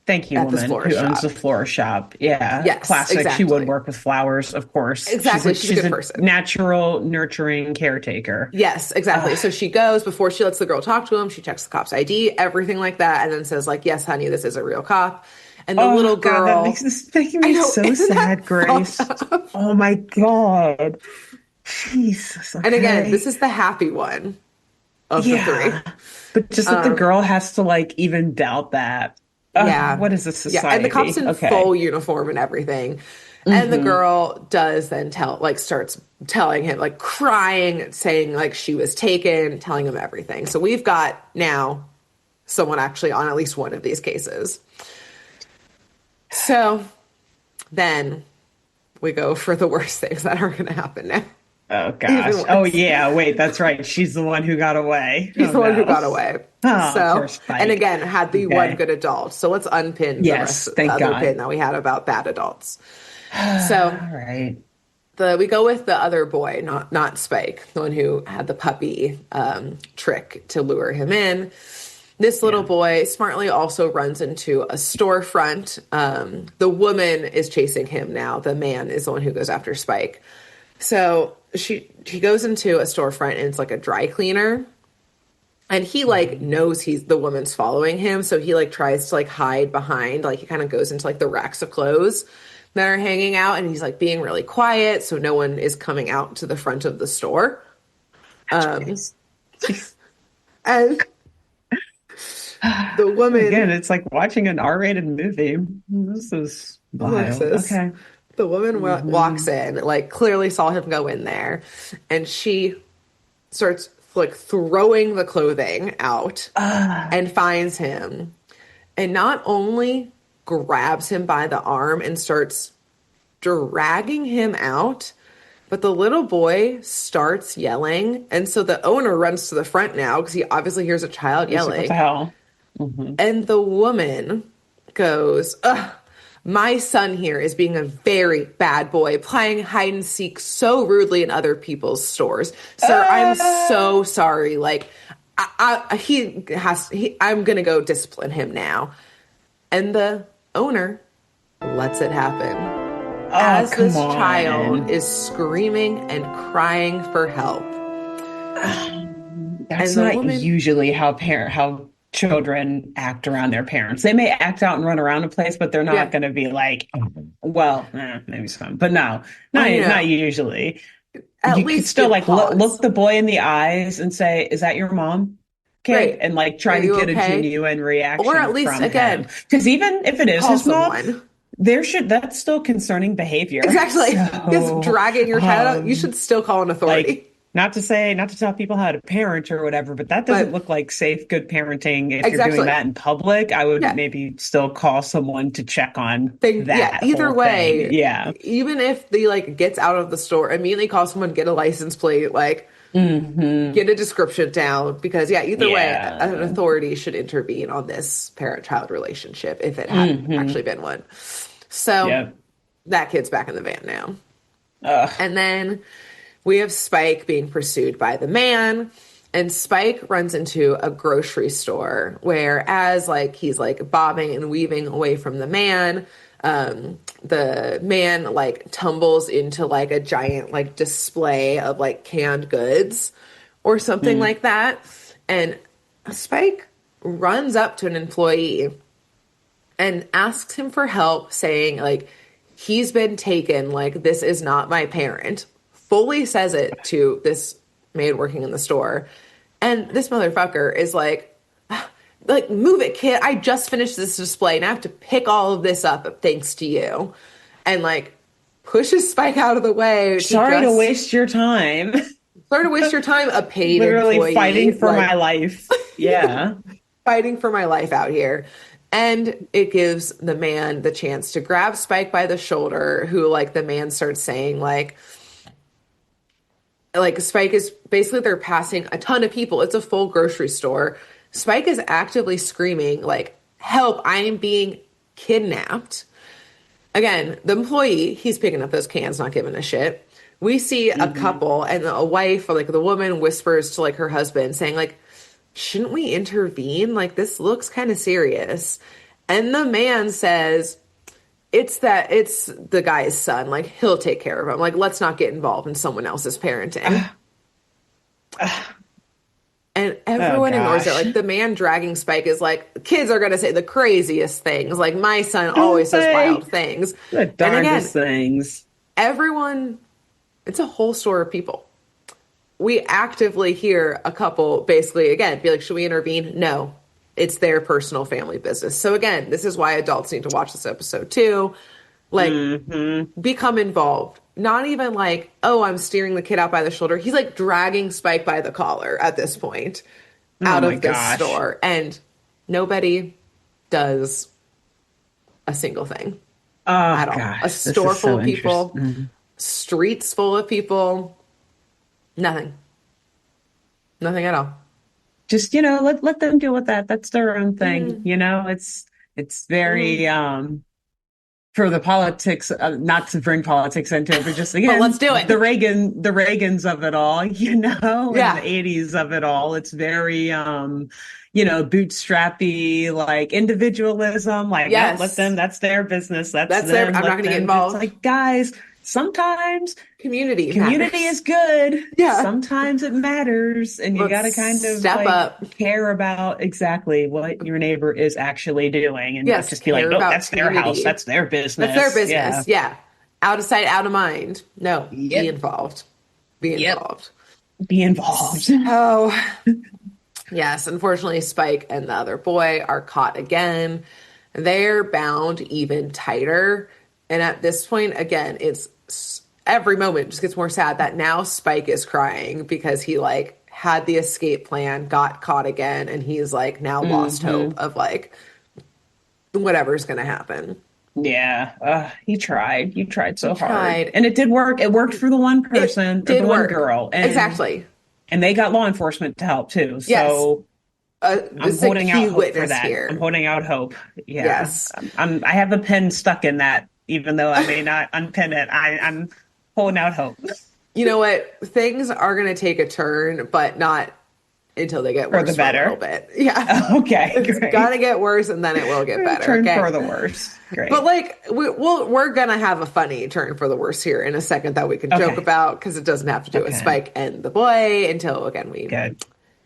Thank you, at this woman who florist owns the shop? florist shop. Yeah, Yes, classic. She would exactly. work with flowers, of course. Exactly. She's a She's good a person. natural, nurturing caretaker. Yes, exactly. So she goes before she lets the girl talk to him. She checks the cop's ID, everything like that, and then says like, "Yes, honey, this is a real cop." And the little Oh God, that makes girl, this making I me know, so isn't that sad, fucked Grace. up? Oh my God. Jesus. And again, this Okay. is the happy one of the three. Yeah. But just that the girl has to like even doubt that. Yeah. What is this Yeah. And the cop's society? in Okay. full uniform and everything. And the Hmm. girl does then starts telling him, like crying, saying like she was taken, telling him everything. So we've got now someone actually on at least one of these cases. So then we go for the worst things that are going to happen now. Oh Even gosh. Oh worse. yeah. Wait, that's right. She's the one who got away. She's Oh the one who no. got away. Oh, So, poor and Spike. again, had the one Okay. good adult. So let's unpin Yes, the thank other God. pin that we had about bad adults. So All right. we go with the other boy, not Spike, the one who had the puppy trick to lure him in. This little Yeah. boy smartly also runs into a storefront. The woman is chasing him now. The man is the one who goes after Spike. So he goes into a storefront and it's like a dry cleaner. And he like Mhm. knows he's the woman's following him, so he like tries to like hide behind, like he kind of goes into like the racks of clothes. that are hanging out, and he's like being really quiet, so no one is coming out to the front of the store. Um, Jeez. Jeez. and the Again, woman, it's like watching an R-rated movie. This is wild. Alexis, Okay. the woman walks Hmm. in, like clearly saw him go in there, and she starts like throwing the clothing out Ah, and finds him, and not only grabs him by the arm and starts dragging him out, but the little boy starts yelling. And so the owner runs to the front now because he obviously hears a child it's like, what the yelling. hell? Hmm. And the woman goes, ugh, my son here is being a very bad boy, playing hide and seek so rudely in other people's stores. Sir, I'm Ah, so sorry. Like, I'm gonna go discipline him now. And the owner lets it happen oh, as come this child on. is screaming and crying for help. That's And the not woman, usually how children act around their parents. They may act out and run around a place, but they're not yeah, going to be like, well, maybe some, but no, I not know, usually. at You could least still give like look pause. the boy in the eyes and say, "Is that your mom, kid?" Right. And like Are try to you get a okay? genuine Or at reaction least, from him. again, Because even if it is call his mom, someone. that's still concerning behavior. Exactly. Because So, dragging your child out, you should still call an like, authority. not to tell people how to parent or whatever, but that doesn't But look like safe, good parenting. If you're doing exactly. that in public, I would Yeah. maybe still call someone to check on Yeah, that either whole thing. way, Yeah. even if the like gets out of the store, immediately call someone, get a license plate, like Hmm. get a description down because yeah, either way, an Yeah. authority should intervene on this parent-child relationship if it had actually Hmm. been one. So Yep. that kid's back in the van now. Ugh. And then we have Spike being pursued by the man. And Spike runs into a grocery store where, as like he's like bobbing and weaving away from the man like tumbles into like a giant like display of like canned goods or something Mm. like that. And Spike runs up to an employee and asks him for help, saying, like, he's been taken, like, this is not my parent. Fully says it to this maid working in the store. And this motherfucker is like, move it, kid. I just finished this display and I have to pick all of this up thanks to you. And like pushes Spike out of the way to Sorry to just waste your time. sort of waste your time, a paid Literally fighting employee, for my like life. Yeah. fighting for my life out here. And it gives the man the chance to grab Spike by the shoulder, who like the man starts saying like Spike is basically they're passing a ton of people. It's a full grocery store. Spike is actively screaming like, "Help, I am being kidnapped." Again, the employee, he's picking up those cans, not giving a shit. We see a Hmm. couple and a wife, or like the woman whispers to like her husband saying like, shouldn't we intervene? Like, this looks kind of serious. And the man says, it's the guy's son. Like, he'll take care of him. Like, let's not get involved in someone else's parenting. Ah, ah. And Oh everyone ignores it. gosh. Like, the man dragging Spike is like, kids are going to say the craziest things. Like, my son always says They wild things. the And darndest again, things. everyone, it's a whole store of people. We actively hear a couple basically again be like, should we intervene? No, it's their personal family business. So again, this is why adults need to watch this episode too. Like, Hmm. become involved. Not even like, oh, I'm steering the kid out by the shoulder. He's like dragging Spike by the collar at this point Oh out my of this gosh. store. And nobody does a single thing Oh at all. A gosh. This store is full so of people, interesting. streets full of people, nothing. Nothing at all. Just, let them deal with that. That's their own thing. Mm, It's very mm. for the politics, not to bring politics into it, but just But let's again, do it. The Reagans of it all, and Yeah. the 80s of it all. It's very, bootstrappy, like individualism, like, no, let them, Yes. that's their business. That's That's their, them. I'm not Let going to get them. It's involved. like, guys, sometimes Community community matters. is good. Yeah. Sometimes it matters, and you got Let's to kind of step like up. care about exactly what your neighbor is actually doing and not Yes, just be like, care "Oh, about that's their house. community. That's their That's their business." Yeah. business. Yeah. Out of sight, out of mind. No, be Yep. involved. Be Yep. involved. Be involved. So, yes, unfortunately, Spike and the other boy are caught again. They're bound even tighter. And at this point, again, every moment just gets more sad that now Spike is crying because he like had the escape plan, got caught again, and he's like now lost hope Hmm. of like whatever's going to happen. Yeah. He tried. He tried He so hard. tried. And it did work. It worked for the one It person or did the one work. girl. Exactly. And they got law enforcement to help too. Yes. So I'm This is a holding out key hope for witness that. I'm here. holding out hope. Yeah. Yes. I have a pen stuck in that, even though I may not unpin it. I'm holding out hope You know what? Things are going to take a turn, but not until they get for the worse for a little better. bit. Yeah. Okay, It's great. gonna get worse and then it will get better. Turn Okay. for the worse. But Great. like we're gonna have a funny turn for the worse here in a second that we can joke Okay. about because it doesn't have to do with Okay. Spike and the boy until again we Good.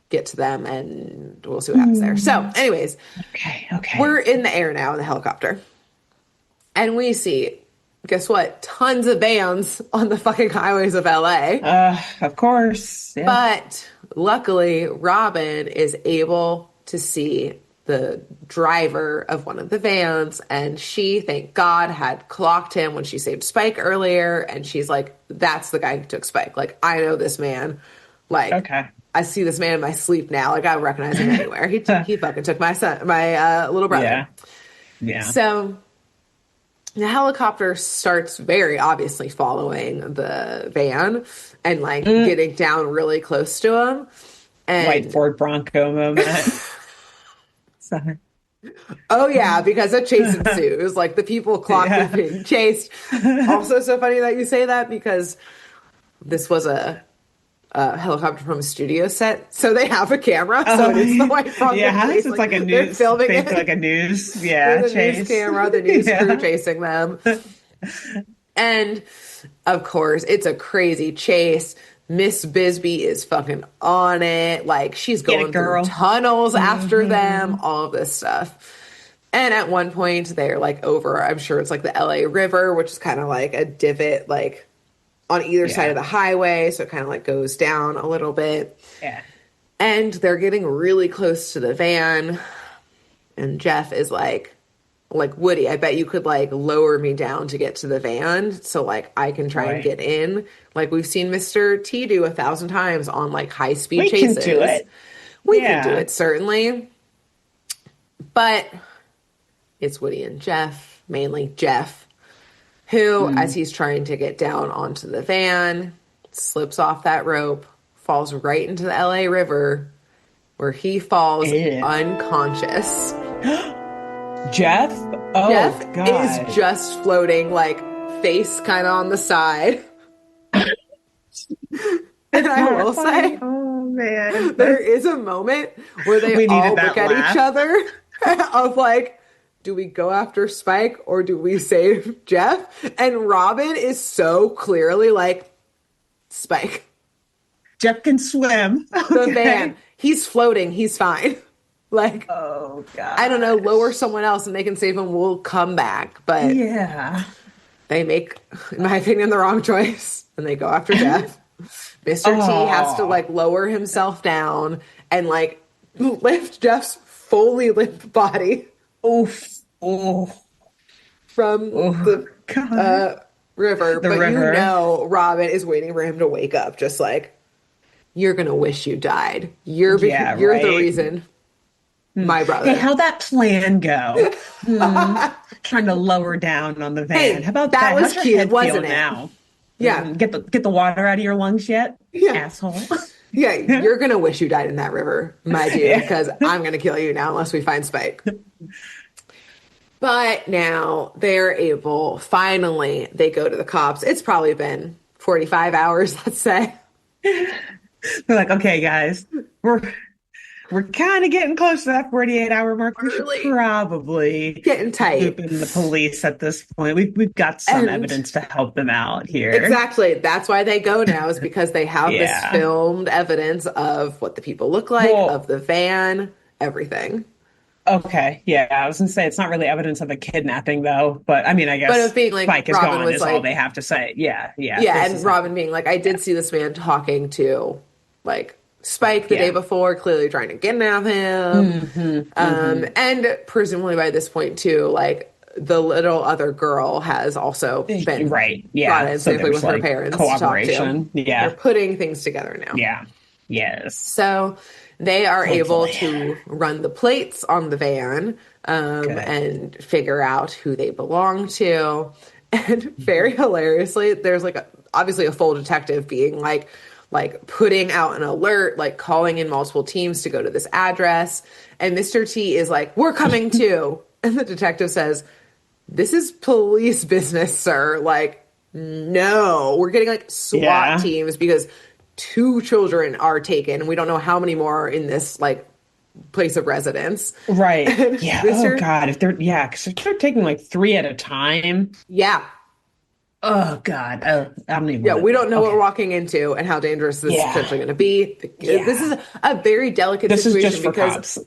get to them and we'll see what happens there. So, Hmm. anyways, Okay. Okay. we're in the air now in the helicopter. And we see, guess what? Tons of vans on the fucking highways of LA. Of course. Yeah. But luckily, Robin is able to see the driver of one of the vans, and she, thank God, had clocked him when she saved Spike earlier. And she's like, that's the guy who took Spike. Like, I know this man. Like, Okay. I see this man in my sleep now. Like, I recognize him anywhere. He fucking took my son, my little brother. Yeah. Yeah. So the helicopter starts very obviously following the van and like Mm. getting down really close to him. White And Ford Bronco moment. Sorry. oh yeah, because a chase ensues. Like the people clock they're Yeah. being chased. Also, so funny that you say that because this was a helicopter from a studio set, so they have a camera. So it is the Oh, White Bronco yeah. chase. It's like a They're news, filming basically it. like a news, yeah, There's a news chase. camera, the news crew Yeah. chasing them. And of course, it's a crazy chase. Miss Bisbee is fucking on it. Like she's Get it, going through girl. tunnels after them, Hmm. all of this stuff. And at one point, they're like over, I'm sure it's like the LA River, which is kind of like a divot, like on either side of Yeah. the highway. So it kind of like goes down a little bit. Yeah. And they're getting really close to the van. And Jeff is like Woody, I bet you could like lower me down to get to the van so like I can try and Boy. get in. Like we've seen Mr. T do 1,000 times on like high speed We can do chases. it. We can do Yeah. it certainly. But it's Woody and Jeff, mainly Jeff, who, as Mm. he's trying to get down onto the van, slips off that rope, falls right into the LA River, where he falls Ew. unconscious. Jeff? Oh Jeff is God. just floating, like face kind of on the side. And That's I not will funny. say, Oh man. there is a moment where they We all needed look that at each laugh. other of like, do we go after Spike or do we save Jeff? And Robin is so clearly like, Spike, Jeff can swim. the van, Okay. he's floating, he's fine. Like, Oh I don't know, lower gosh. someone else and they can save him. We'll come back. But Yeah. they make, in my opinion, the wrong choice and they go after Jeff. Mr. T has to Oh. like lower himself down and like lift Jeff's fully limp body Oof. Oh. from Oh. the God. river. The But you river. know, Robin is waiting for him to wake up, just like, you're gonna wish you died. Yeah, You're the right. reason, my Hey, brother. how'd that plan go? Trying to lower down on the van. How Hey, about that that? was How's your cute, head feel wasn't it? now? Yeah, Get the water out of your lungs yet, yeah. asshole? Yeah, you're gonna wish you died in that river, my dude, Yeah. because I'm gonna kill you now unless we find Spike. But now they're able, finally, they go to the cops. It's probably been 45 hours, let's say. They're like, okay, guys, we're we're kind of getting close to that 48-hour mark. We should Early, probably getting tight. loop in the police at this point. We've got some And evidence to help them out here. exactly, that's why they go now, is because they have this Yeah. filmed evidence of what the people look like, of Well, the van, everything. okay. Yeah, I was gonna say it's not really evidence of a kidnapping though, but I mean, I But of guess being like, Spike is Robin gone was is all they like, have to say. Yeah, yeah. yeah, This and is not. Robin being like, I Yeah, did see this man talking to like Spike the day yeah. before, clearly trying to kidnap him. Hmm. And presumably by this point too, like the little other girl has also been Right. brought Yeah. in So safely there's with her like parents to talk to. cooperation. They're Yeah. putting things together now. Yeah. Yes. So they are able Thankfully. to run the plates on the van, Good. and figure out who they belong to. And very hilariously, there's like obviously a full detective being like putting out an alert, like calling in multiple teams to go to this address. And Mr. T is like, "We're coming too." And the detective says, "This is police business, sir. Like, no, we're getting like SWAT Yeah. teams because two children are taken. We don't know how many more are in this like place of residence." Right. And Yeah. Oh Mr. God. If they're yeah, because if they're taking like three at a time. Yeah, Oh God. Oh, I don't even yeah, want we to. don't know what we're Okay. walking into and how dangerous this is Yeah. potentially going to be. This Yeah. is a very delicate This is just situation for because cops.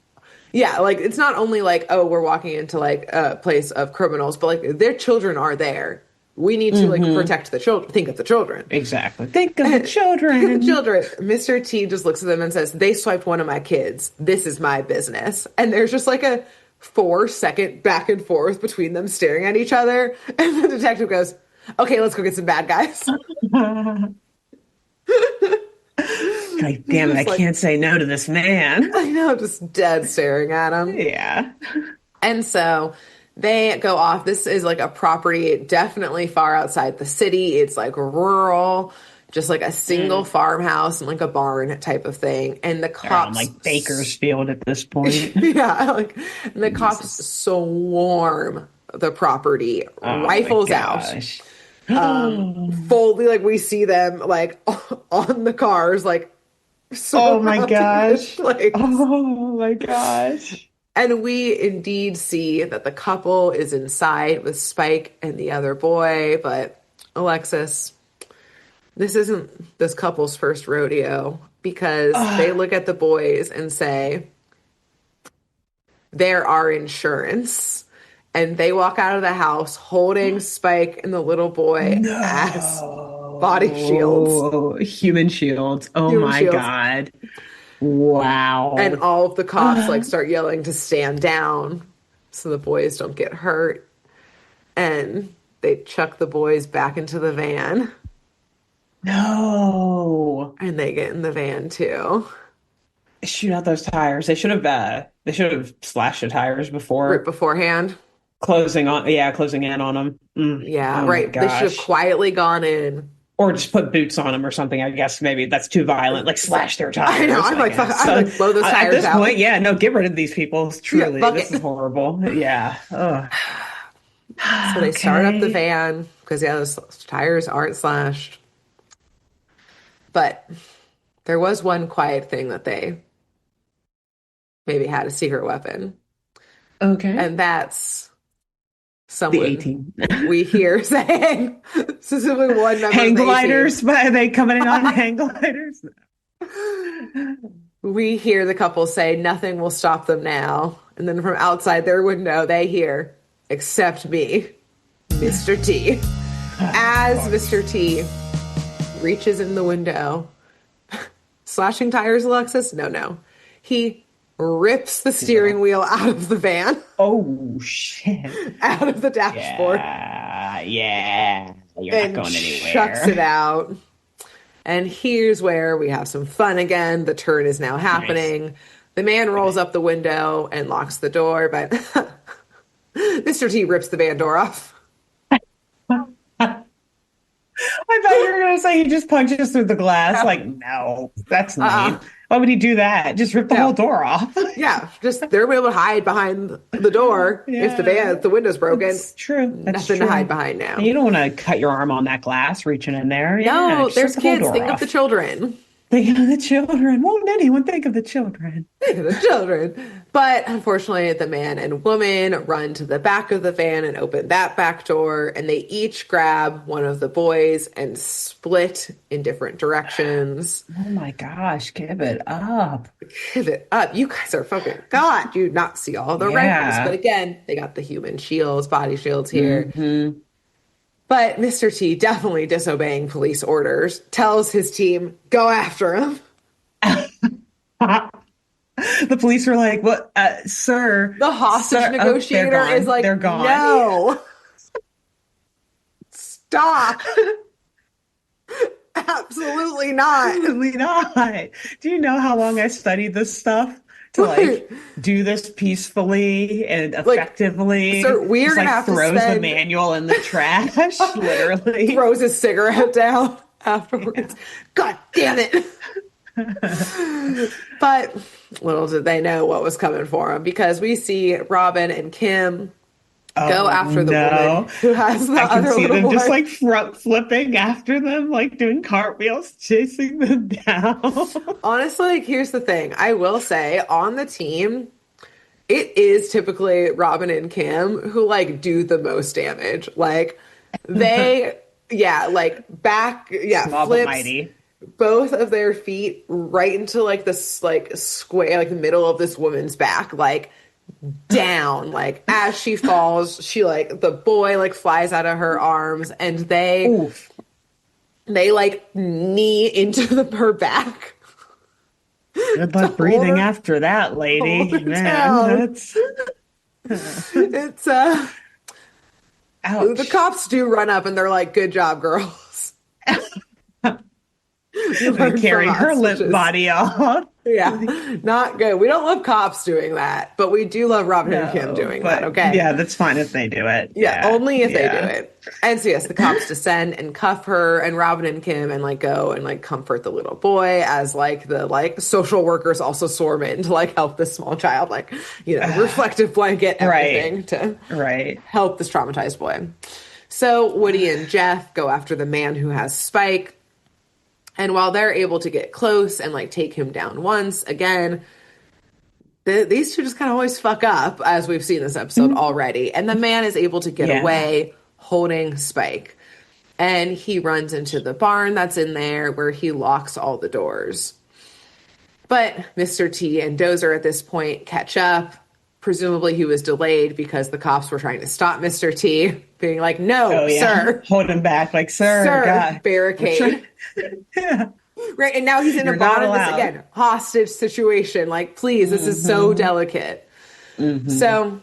yeah, like it's not only like, oh, we're walking into like a place of criminals, but like their children are there. We need to like Hmm. protect the children, think of the children. Exactly. Think of the The children. children. Mr. T just looks at them and says, "They swiped one of my kids. This is my business." And there's just like a 4 second back and forth between them staring at each other. And the detective goes, "Okay, let's go get some bad guys." Like, He's damn it, I just like, can't say no to this man. I know, just dead staring at him. Yeah. And so they go off. This is like a property definitely far outside the city. It's like rural, just like a single Mm. farmhouse and like a barn type of thing. And the They're on cops, like Bakersfield at this point. yeah, like and the cops Jesus. swarm the property, Oh my rifles out. gosh. Fully, like we see them like on the cars, like Oh my surrounding this gosh. place. Oh my gosh. And we indeed see that the couple is inside with Spike and the other boy, but Alexis, this isn't this couple's first rodeo because they look at the boys and say, "They're our insurance." And they walk out of the house holding Spike and the little boy as body shields, No. Human shields. Oh human my shields. God. And Wow. all of the cops like start yelling to stand down so the boys don't get hurt. And they chuck the boys back into the van No. and they get in the van too. Shoot out those tires. They should have slashed the tires Right before beforehand. closing in on them. Yeah, Oh my right. They should have gosh. quietly gone in. Or just put boots on them or something. I guess maybe that's too violent. Like slash their I know. tires, I'm I like, guess. I'm So like, blow those at tires this out. point, yeah, no, get rid of these people. Yeah, Truly, fuck this is it. horrible. Yeah. Ugh. So they start up the Okay. van because yeah, those tires aren't slashed. But there was one quiet thing that they maybe had a secret weapon, Okay. and that's The someone 18. we hear saying, specifically one member of Hang the A team. gliders, but are they coming in on hang gliders? We hear the couple say, "Nothing will stop them now." And then from outside their window, they hear, "Except me, Mr. T." As Mr. T reaches in the window, slashing tires, Alexis? No, no. He rips the steering No. wheel out of the van, Oh shit. out of the dashboard, Yeah. Yeah. You're not and going chucks it anywhere. out. And here's where we have some fun again. The turn is now Nice. happening. The man rolls up the window and locks the door, but Mr. T rips the van door off. I thought you were going to say he just punches through the glass. Like, no, that's Uh-uh. lame. Why would he do that? Just rip the whole No. door off. Yeah, just they're able to hide behind the door Yeah, if the window's broken. that's true. That's Nothing to hide true. behind And now. you don't want to cut your arm on that glass reaching in there. Yeah, No, just rip there's the whole kids. door Think of the off. children. Think of the children. Won't anyone think of the children? Think of the children. But unfortunately, the man and woman run to the back of the van and open that back door, and they each grab one of the boys and split in different directions. Oh my gosh, give it up. Give it up. You guys are fucking God. You not see all the rifles. But Yeah. again, they got the human shields, body shields here. Hmm. But Mr. T, definitely disobeying police orders, tells his team, go after him. The police were like, "What, sir, The hostage sir?" Oh, they're negotiator is gone. like, They're gone. no, stop. Absolutely not. Absolutely not. Do you know how long I studied this stuff to like do this peacefully and Like, effectively? sir, we are Just gonna like have to throws the spend, manual in the trash, literally. throws his cigarette down afterwards. God damn it. But little did they know what was coming for him because we see Robin and Kim go Oh after the woman no. who has the I can other see little them just boy. like front flipping after them, like doing cartwheels, chasing them down. Honestly, like, here's the thing. I will say on the team, it is typically Robin and Kim who like do the most damage. Like they, yeah, like back, yeah, Small but flips mighty. both of their feet right into like this like square, like the middle of this woman's back, like down. Like as she falls, she like the boy like flies out of her arms, and Oof. they like knee into her back Good to luck breathing after that, hold lady. her Man, down. that's It's the ouch. cops do run up and they're like, "Good job, girls. You They learned from carry her us," which limp is body off. yeah, not good. We don't love cops doing that, but we do love Robin and Kim No, doing that. but Okay. yeah, that's fine if they do it. Yeah, Yeah, only if they do yeah. it. And so yes, the cops descend and cuff her and Robin and Kim and like go and like comfort the little boy as like the like social workers also swarm in to like help this small child, like, reflective blanket Right, everything to right. help this traumatized boy. So Woody and Jeff go after the man who has Spike. And while they're able to get close and like take him down once, again, these two just kind of always fuck up, as we've seen this episode Mhm. already. And the man is able to get Yeah. away holding Spike. And he runs into the barn that's in there where he locks all the doors. But Mr. T and Dozer at this point catch up. Presumably he was delayed because the cops were trying to stop Mr. T, being like, Oh no, yeah. sir, Hold him back, like, sir, sir, God, we're trying. barricade. Yeah. Right. And now he's in a You're not bonded, this allowed. again, hostage situation. Like, please, this is so Hmm. delicate. Hmm. So,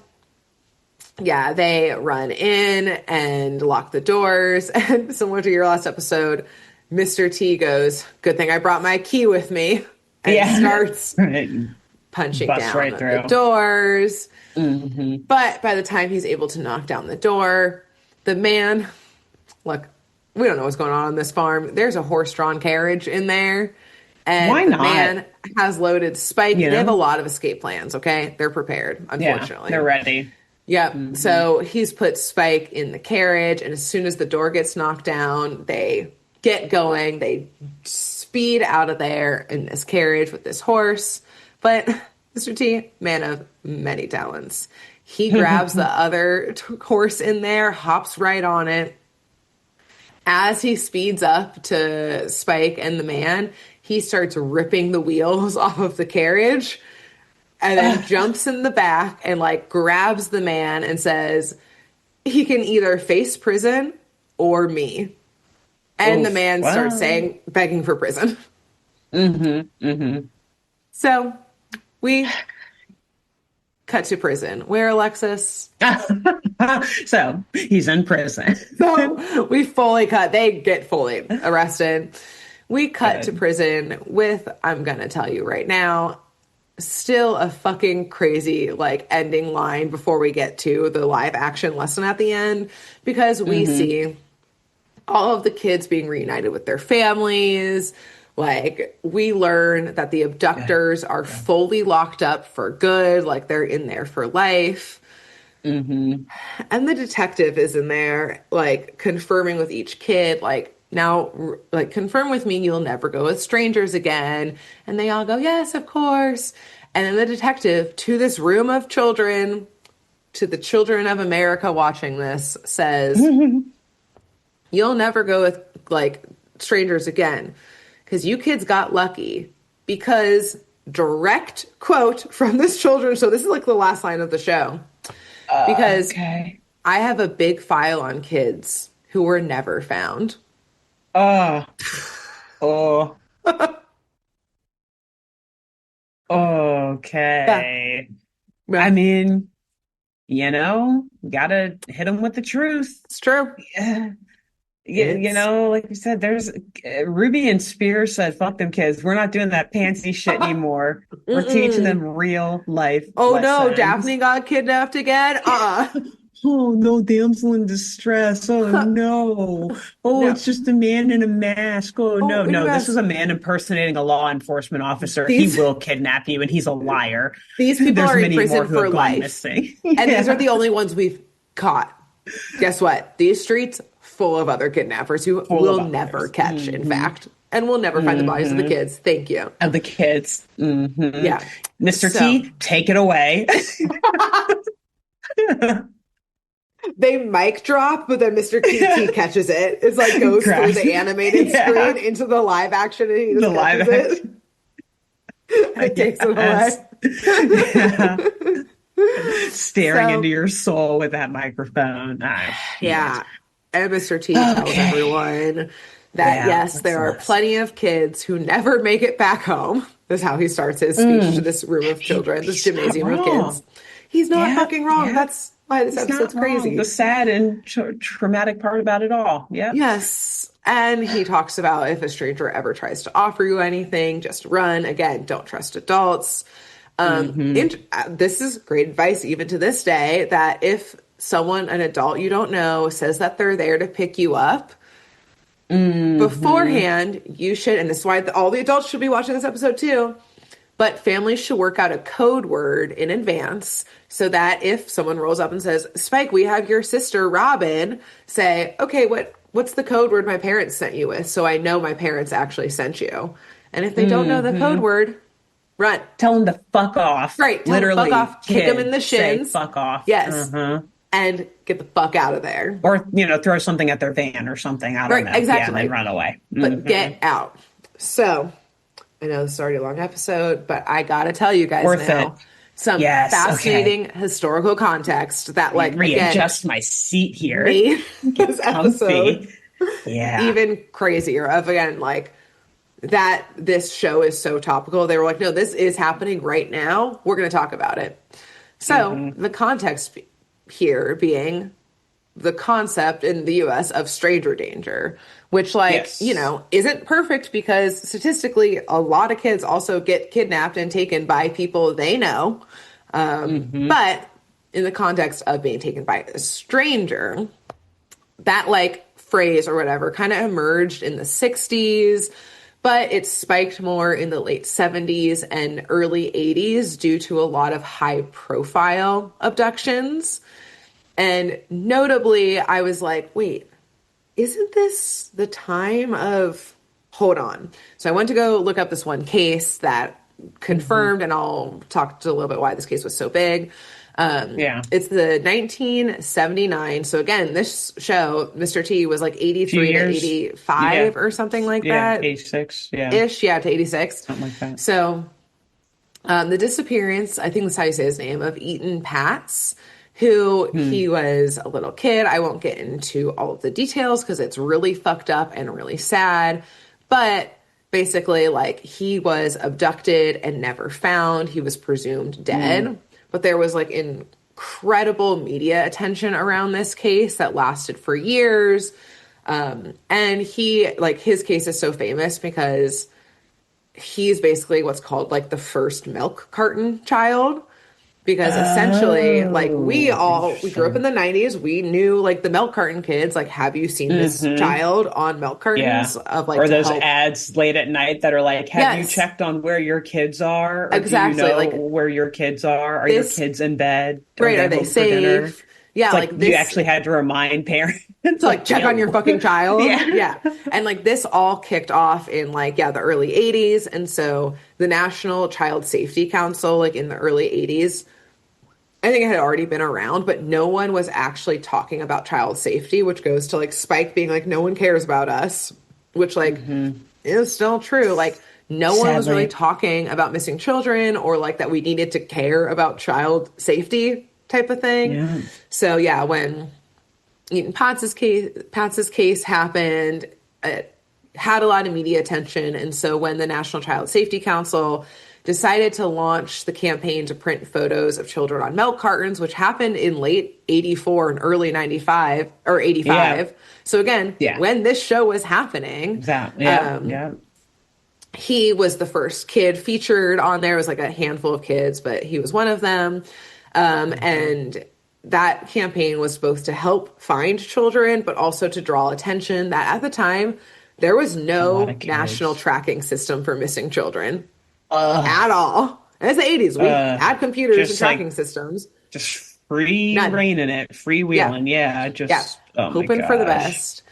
yeah, they run in and lock the doors. And similar to your last episode, Mr. T goes, good thing I brought my key with me, and Yeah. starts Right. punching Bust down right at the through. doors. Hmm. But by the time he's able to knock down the door, the man, look, we don't know what's going on this farm. There's a horse-drawn carriage in there, Why and the not? man has loaded Spike. You They have a know? lot of escape plans, okay? They're prepared, Yeah, they're unfortunately. ready. Yep. Hmm. So he's put Spike in the carriage, and as soon as the door gets knocked down, they get going. They speed out of there in this carriage with this horse. But Mr. T, man of many talents, he grabs the other horse in there, hops right on it. As he speeds up to Spike and the man, he starts ripping the wheels off of the carriage and then jumps in the back and like grabs the man and says he can either face prison or me. And the Oof. man starts Well. saying, begging for prison. Hmm. Hmm. So we cut to prison where Alexis. So he's in prison. So we fully cut, they get fully arrested. We cut to Good. prison with, I'm going to tell you right now, still a fucking crazy like ending line before we get to the live action lesson at the end, because we Hmm. see all of the kids being reunited with their families. Like, we learn that the Good. abductors are Good. fully locked up for good, like they're in there for life. Hmm. And the detective is in there, like confirming with each kid, like Now, like, confirm with me you'll never go with strangers again. And they all go, yes, of course. And then the detective, to this room of children, to the children of America watching this, says, you'll never go with, like, strangers again because you kids got lucky. Because, direct quote from this children, so this is like the last line of the show, because Okay. I have a big file on kids who were never found. Oh, oh, Yeah, okay. I yeah, mean, gotta hit them with the truth. it's true. Yeah. It's Like you said, there's Ruby and Spears said, fuck them kids. We're not doing that pansy shit anymore. We're teaching them mm-mm. real life Oh no, lessons. Daphne got kidnapped again. Oh, no, damsel in distress. Oh, no. Oh, No. it's just a man in a mask. Oh, Oh, no, in a no. This is mess. a man impersonating a law enforcement officer. He These will kidnap you, and he's a liar. these people There's are in many more prison who for have gone life. missing. And these are Yeah. the only ones we've caught. Guess what? These streets full of other kidnappers who Full of we'll never others. catch, in fact. And we'll never find the bodies of the kids. Thank you. Of the kids. Yeah. Mr. So T, take it away. they mic drop, but then Mr. TT catches it. It's like goes through Grabs. the animated Yeah. screen into the live action and he The just live catches it action. and takes it Yes. away. Yeah. Staring into So, your soul with that microphone. Ah, shit. yeah. And Mr. T tells Okay. everyone that Yeah, yes, what's there the are list? plenty of kids who never make it back home. This is how he starts his speech to Mm. this room of children, this He's not gymnasium of kids. wrong. He's not Yep, fucking wrong. yep. That's why this He's not episode's wrong. The crazy. sad and traumatic part about it all. Yep. Yes. And he talks about if a stranger ever tries to offer you anything, just run. Again, don't trust adults. Hmm. This is great advice, even to this day, that if someone, an adult you don't know, says that they're there to pick you up, Hmm. beforehand, you should, and this is why all the adults should be watching this episode too, but families should work out a code word in advance so that if someone rolls up and says, Spike, we have your sister Robin, say, okay, what's the code word my parents sent you with? So I know my parents actually sent you. And if they don't know the code Hmm. word, run. Tell him to fuck off. Right. Tell them to fuck Literally, off, kick them in kid, the say shins. fuck off. Yes. Uh-huh. And get the fuck out of there. Or, throw something at their van or something. I don't Right. know. Yeah, and then Exactly. run away. But Hmm. get out. So I know this is already a long episode, but I gotta tell you guys Worth it. now some Yes. Okay. fascinating historical context that, like, again, Readjust my seat here. made this Get episode comfy. Yeah. even crazier. Of again, like that this show is so topical. They were like, no, this is happening right now. We're gonna talk about it. So the context here being the concept in the US of stranger danger, which, like, Yes. isn't perfect because statistically, a lot of kids also get kidnapped and taken by people they know. Hmm. But in the context of being taken by a stranger, that, like, phrase or whatever kind of emerged in the 60s, but it spiked more in the late 70s and early 80s due to a lot of high profile abductions. And notably, I was like, wait, isn't this the time of, hold on. So I went to go look up this one case that Hmm. confirmed, and I'll talk to a little bit why this case was so big. Yeah. It's the 1979. So again, this show, Mr. T, was like Few 83 to years. Yeah. 85 or something like Yeah. that 86. Yeah. ish. Yeah, to 86. Something like that. So the disappearance, I think that's how you say his name, of Eaton Patz, who Hmm. he was a little kid. I won't get into all of the details because it's really fucked up and really sad. But basically, like, he was abducted and never found. He was presumed Hmm. dead. But there was, like, incredible media attention around this case that lasted for years. And he, like, his case is so famous because he's basically what's called, like, the first milk carton child, because essentially, like, Oh, we grew up in interesting. the 90s, we knew, like, the milk carton kids, like, have you seen this Hmm. child on milk Yeah. cartons, of, like, Or to those help. ads late at night that are like, have you Yes, checked on where your kids are? Or do you exactly. know Like, where your kids are? Your this, kids in bed? Are right, they are they home for dinner? safe? Yeah, It's like like you this. actually had to remind parents. It's to like like, check on your ew. fucking child. Yeah. Yeah. And like this all kicked off in like, yeah, the early 80s. And so the National Child Safety Council, like in the early 80s, I think it had already been around, but no one was actually talking about child safety, which goes to like Spike being like, no one cares about us, which like Hmm. is still true. Like, no one was really Sadly. talking about missing children or like that we needed to care about child safety type of thing. Yeah. So yeah, when Eaton Patz's case happened, it had a lot of media attention. And so when the National Child Safety Council decided to launch the campaign to print photos of children on milk cartons, which happened in late 84 and early 95 or Yeah. 85. So again, Yeah. when this show was happening, That. Yeah. Yeah. he was the first kid featured on there. It was like a handful of kids, but he was one of them. And that campaign was both to help find children, but also to draw attention that at the time, there was A lot no of national kids. tracking system for missing children Uh, at all. And it's the 80s. We uh, had computers and just tracking like, systems. just free None. reign in it, Yeah. freewheeling. Yeah. Yeah. Just, oh my Hoping for the gosh. best.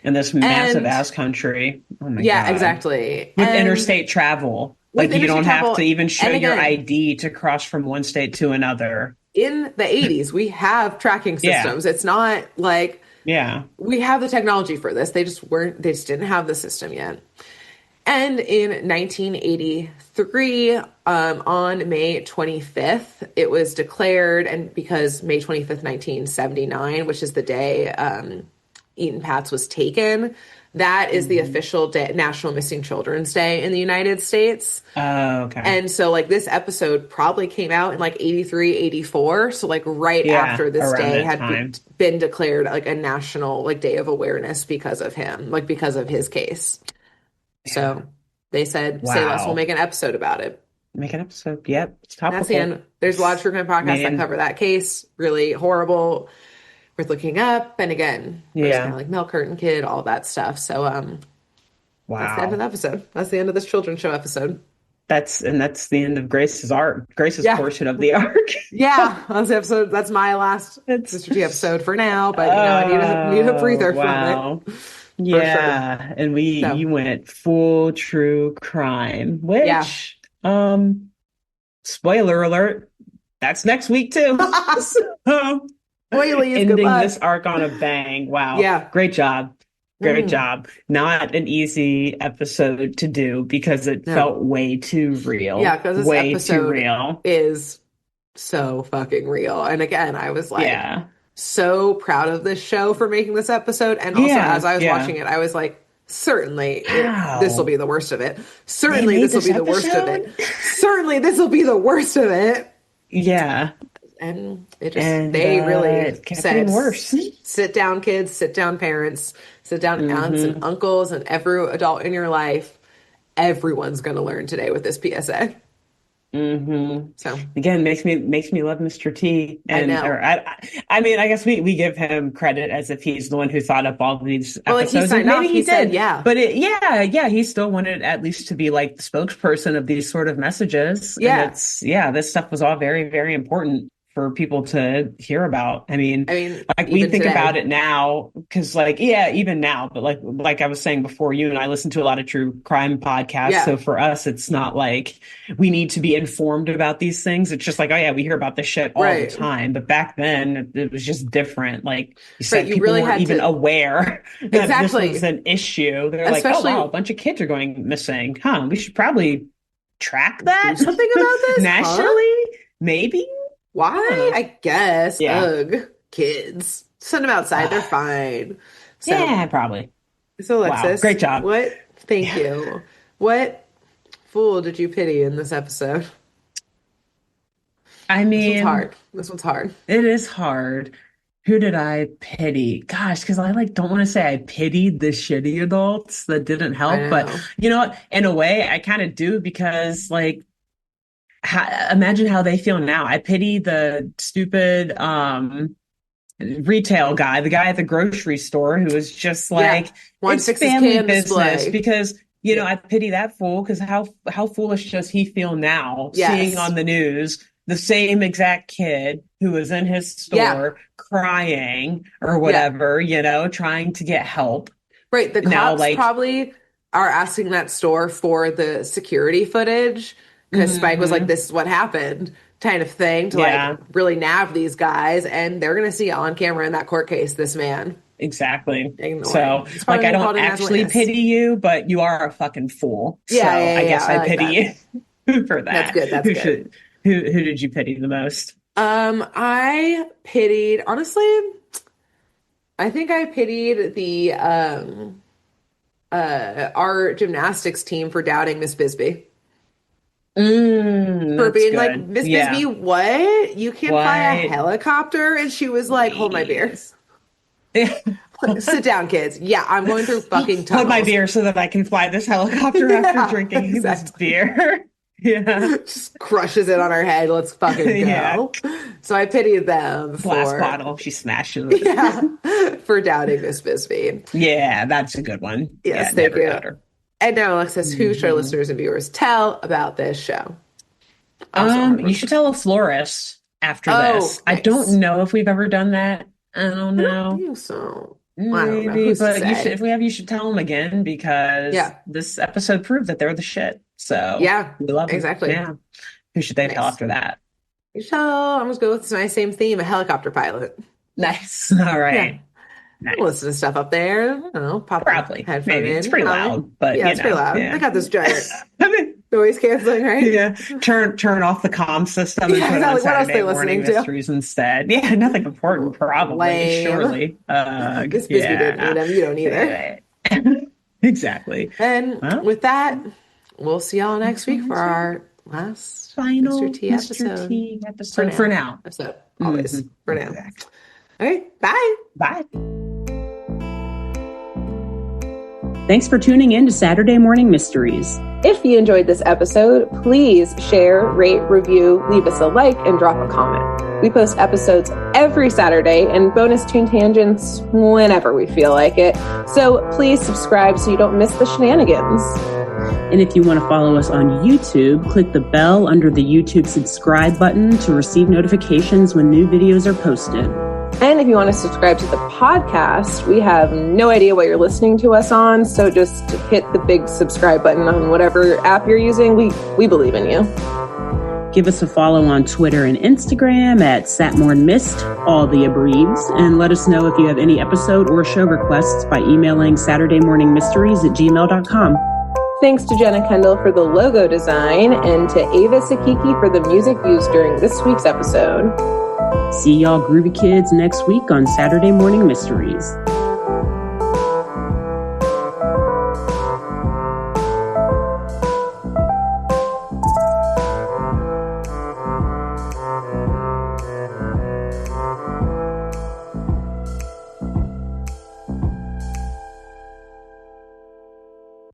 In this massive And ass country. Oh my yeah, God. exactly. With And interstate travel. with Like you interstate don't have to travel, even show and your again, ID to cross from one state to another. in the 80s, we have tracking Yeah. systems. It's not like Yeah. we have the technology for this. They just didn't have the system yet. And in 1983, on May 25th, it was declared, and because May 25th, 1979, which is the day Eaton Patz was taken, that is the Hmm. official day, National Missing Children's Day in the United States. Oh, okay. And so, like, this episode probably came out in like 83, 84. So, like, right Yeah. after this Around day that had time. been declared like a national, like, day of awareness because of him, like, because of his case. Yeah. So they said, say less, we'll Wow. make an episode about it. Make an episode. Yep. It's And that's the topical. end. There's a lot of true crime podcasts that Man. cover that case. Really horrible, worth looking up. And again, first kind Yeah. of like Milk Curtain Kid, all that stuff. So, that's the end of the Wow. episode. That's the end of this children's show episode. That's the end of Grace's Yeah. portion of the arc. Yeah, that's the episode. That's my last Sister T It's episode for now, but you know, I need a breather from it wow. for sure. Yeah, and we So, you went full true crime, yeah. which spoiler alert, that's next week too. So, Oilies, good ending luck. this arc on a bang. Wow. Yeah. Great job. Great Mm, job. Not an easy episode to do because it no. felt way too Yeah, real. because this Way too episode real. is so fucking real. And again, I was like Yeah. so proud of this show for making this episode. And also, as Yeah. I was Yeah. watching it, I was like, certainly this will How? be the worst of it. They Certainly made this will this be the worst of it. episode? Certainly this will be the worst of it. Yeah. And it just, And they really it kept said, getting worse. sit down, kids, sit down, parents, sit down, aunts and Hmm. uncles, and every adult in your life. Everyone's going to learn today with this PSA. Hmm. So Again, makes me love Mr. T. I And know. or I mean, I guess we give him credit as if he's the one who thought up all of these Well, like he episodes, and signed maybe off, he he said, did. yeah, But yeah, he still wanted at least to be like the spokesperson of these sort of messages. And yeah. this stuff was all very, very important for people to hear about. I mean, I mean, like we even think about today. it now because like yeah, even now, but like I was saying before, you and I listen to a lot of true crime podcasts, Yeah, so for us it's not like we need to be informed about these things. It's just like, oh yeah, we hear about this shit all the right. time. But back then it was just different. Like you Right. said, You people really weren't had even to, aware that this was exactly. an issue. They're like, oh wow, Especially a bunch of kids are going missing, huh? We should probably track do that something about this, huh? nationally, maybe. I don't Why? know. I guess. Yeah. Ugh, kids. Send them outside. They're fine. So, Yeah, probably. so Wow, Alexis, great job. what? Thank Yeah. you. What fool did you pity in this episode? I This one's mean, hard. This one's hard. it is hard. Who did I pity? Gosh, because I like don't want to say I pitied the shitty adults that didn't I help, but know. you know what? In a way, I kind of do because like imagine how they feel now. I pity the stupid retail guy, the guy at the grocery store who was just Yeah. like, Want to it's fix his family can business display. because Yeah. I pity that fool because how foolish does he feel now seeing Yes. on the news the same exact kid who was in his store crying or whatever, trying to get help. Right. The Now, cops probably are asking that store for the security footage because Spike was like, this is what happened kind of thing to like really nab these guys. And they're going to see on camera in that court case, this man. Exactly. So, like, I don't actually pity you, but you are a fucking fool. So I guess I pity you for that. That's good. Who did you pity the most? I pitied, honestly, I think I pitied the our gymnastics team for doubting Miss Bisbee. For being good. Like, Miss Bisbee, what? You can't fly a helicopter? And she was like, hold my beer. Sit down, kids. Yeah, I'm going through fucking tunnels. Hold my beer so that I can fly this helicopter after drinking this beer. Just crushes it on her head. Let's fucking go. So I pitied them glass bottle. She smashes it. For doubting Miss Bisbee. Yeah, that's a good one. Yes, thank you. And now, Alexis, who should our listeners and viewers tell about this show? You should tell a florist after this. Nice. I don't know if we've ever done that. I don't know. I don't think so. Maybe, but you should tell them again because this episode proved that they're the shit. So we love them. Exactly. Yeah. Who should they tell after that? I'm going to go with my same theme, a helicopter pilot. Nice. All right. Yeah. Nice. Listen to stuff up there. I don't know. Pop probably. Maybe it's pretty loud, but it's pretty loud. I got this giant noise canceling, right? Yeah. Turn off the comm system and put it on Saturday Morning Mysteries instead. Yeah, nothing important, probably. Surely. This Bisbee didn't need them. You don't either. Exactly. And with that, we'll see y'all next week for our last final Mr. T episode. T episode for now. Always. For now. Okay. Bye. Bye. Thanks for tuning in to Saturday Morning Mysteries. If you enjoyed this episode, please share, rate, review, leave us a like, and drop a comment. We post episodes every Saturday and bonus tune tangents whenever we feel like it. So please subscribe so you don't miss the shenanigans. And if you want to follow us on YouTube, click the bell under the YouTube subscribe button to receive notifications when new videos are posted. And if you want to subscribe to the podcast, we have no idea what you're listening to us on, so just hit the big subscribe button on whatever app you're using. We believe in you. Give us a follow on Twitter and Instagram at SatmornMist, all the abreves, and let us know if you have any episode or show requests by emailing SaturdayMorningMysteries@gmail.com. Thanks to Jenna Kendall for the logo design and to Ava Sakiki for the music used during this week's episode. See y'all groovy kids next week on Saturday Morning Mysteries.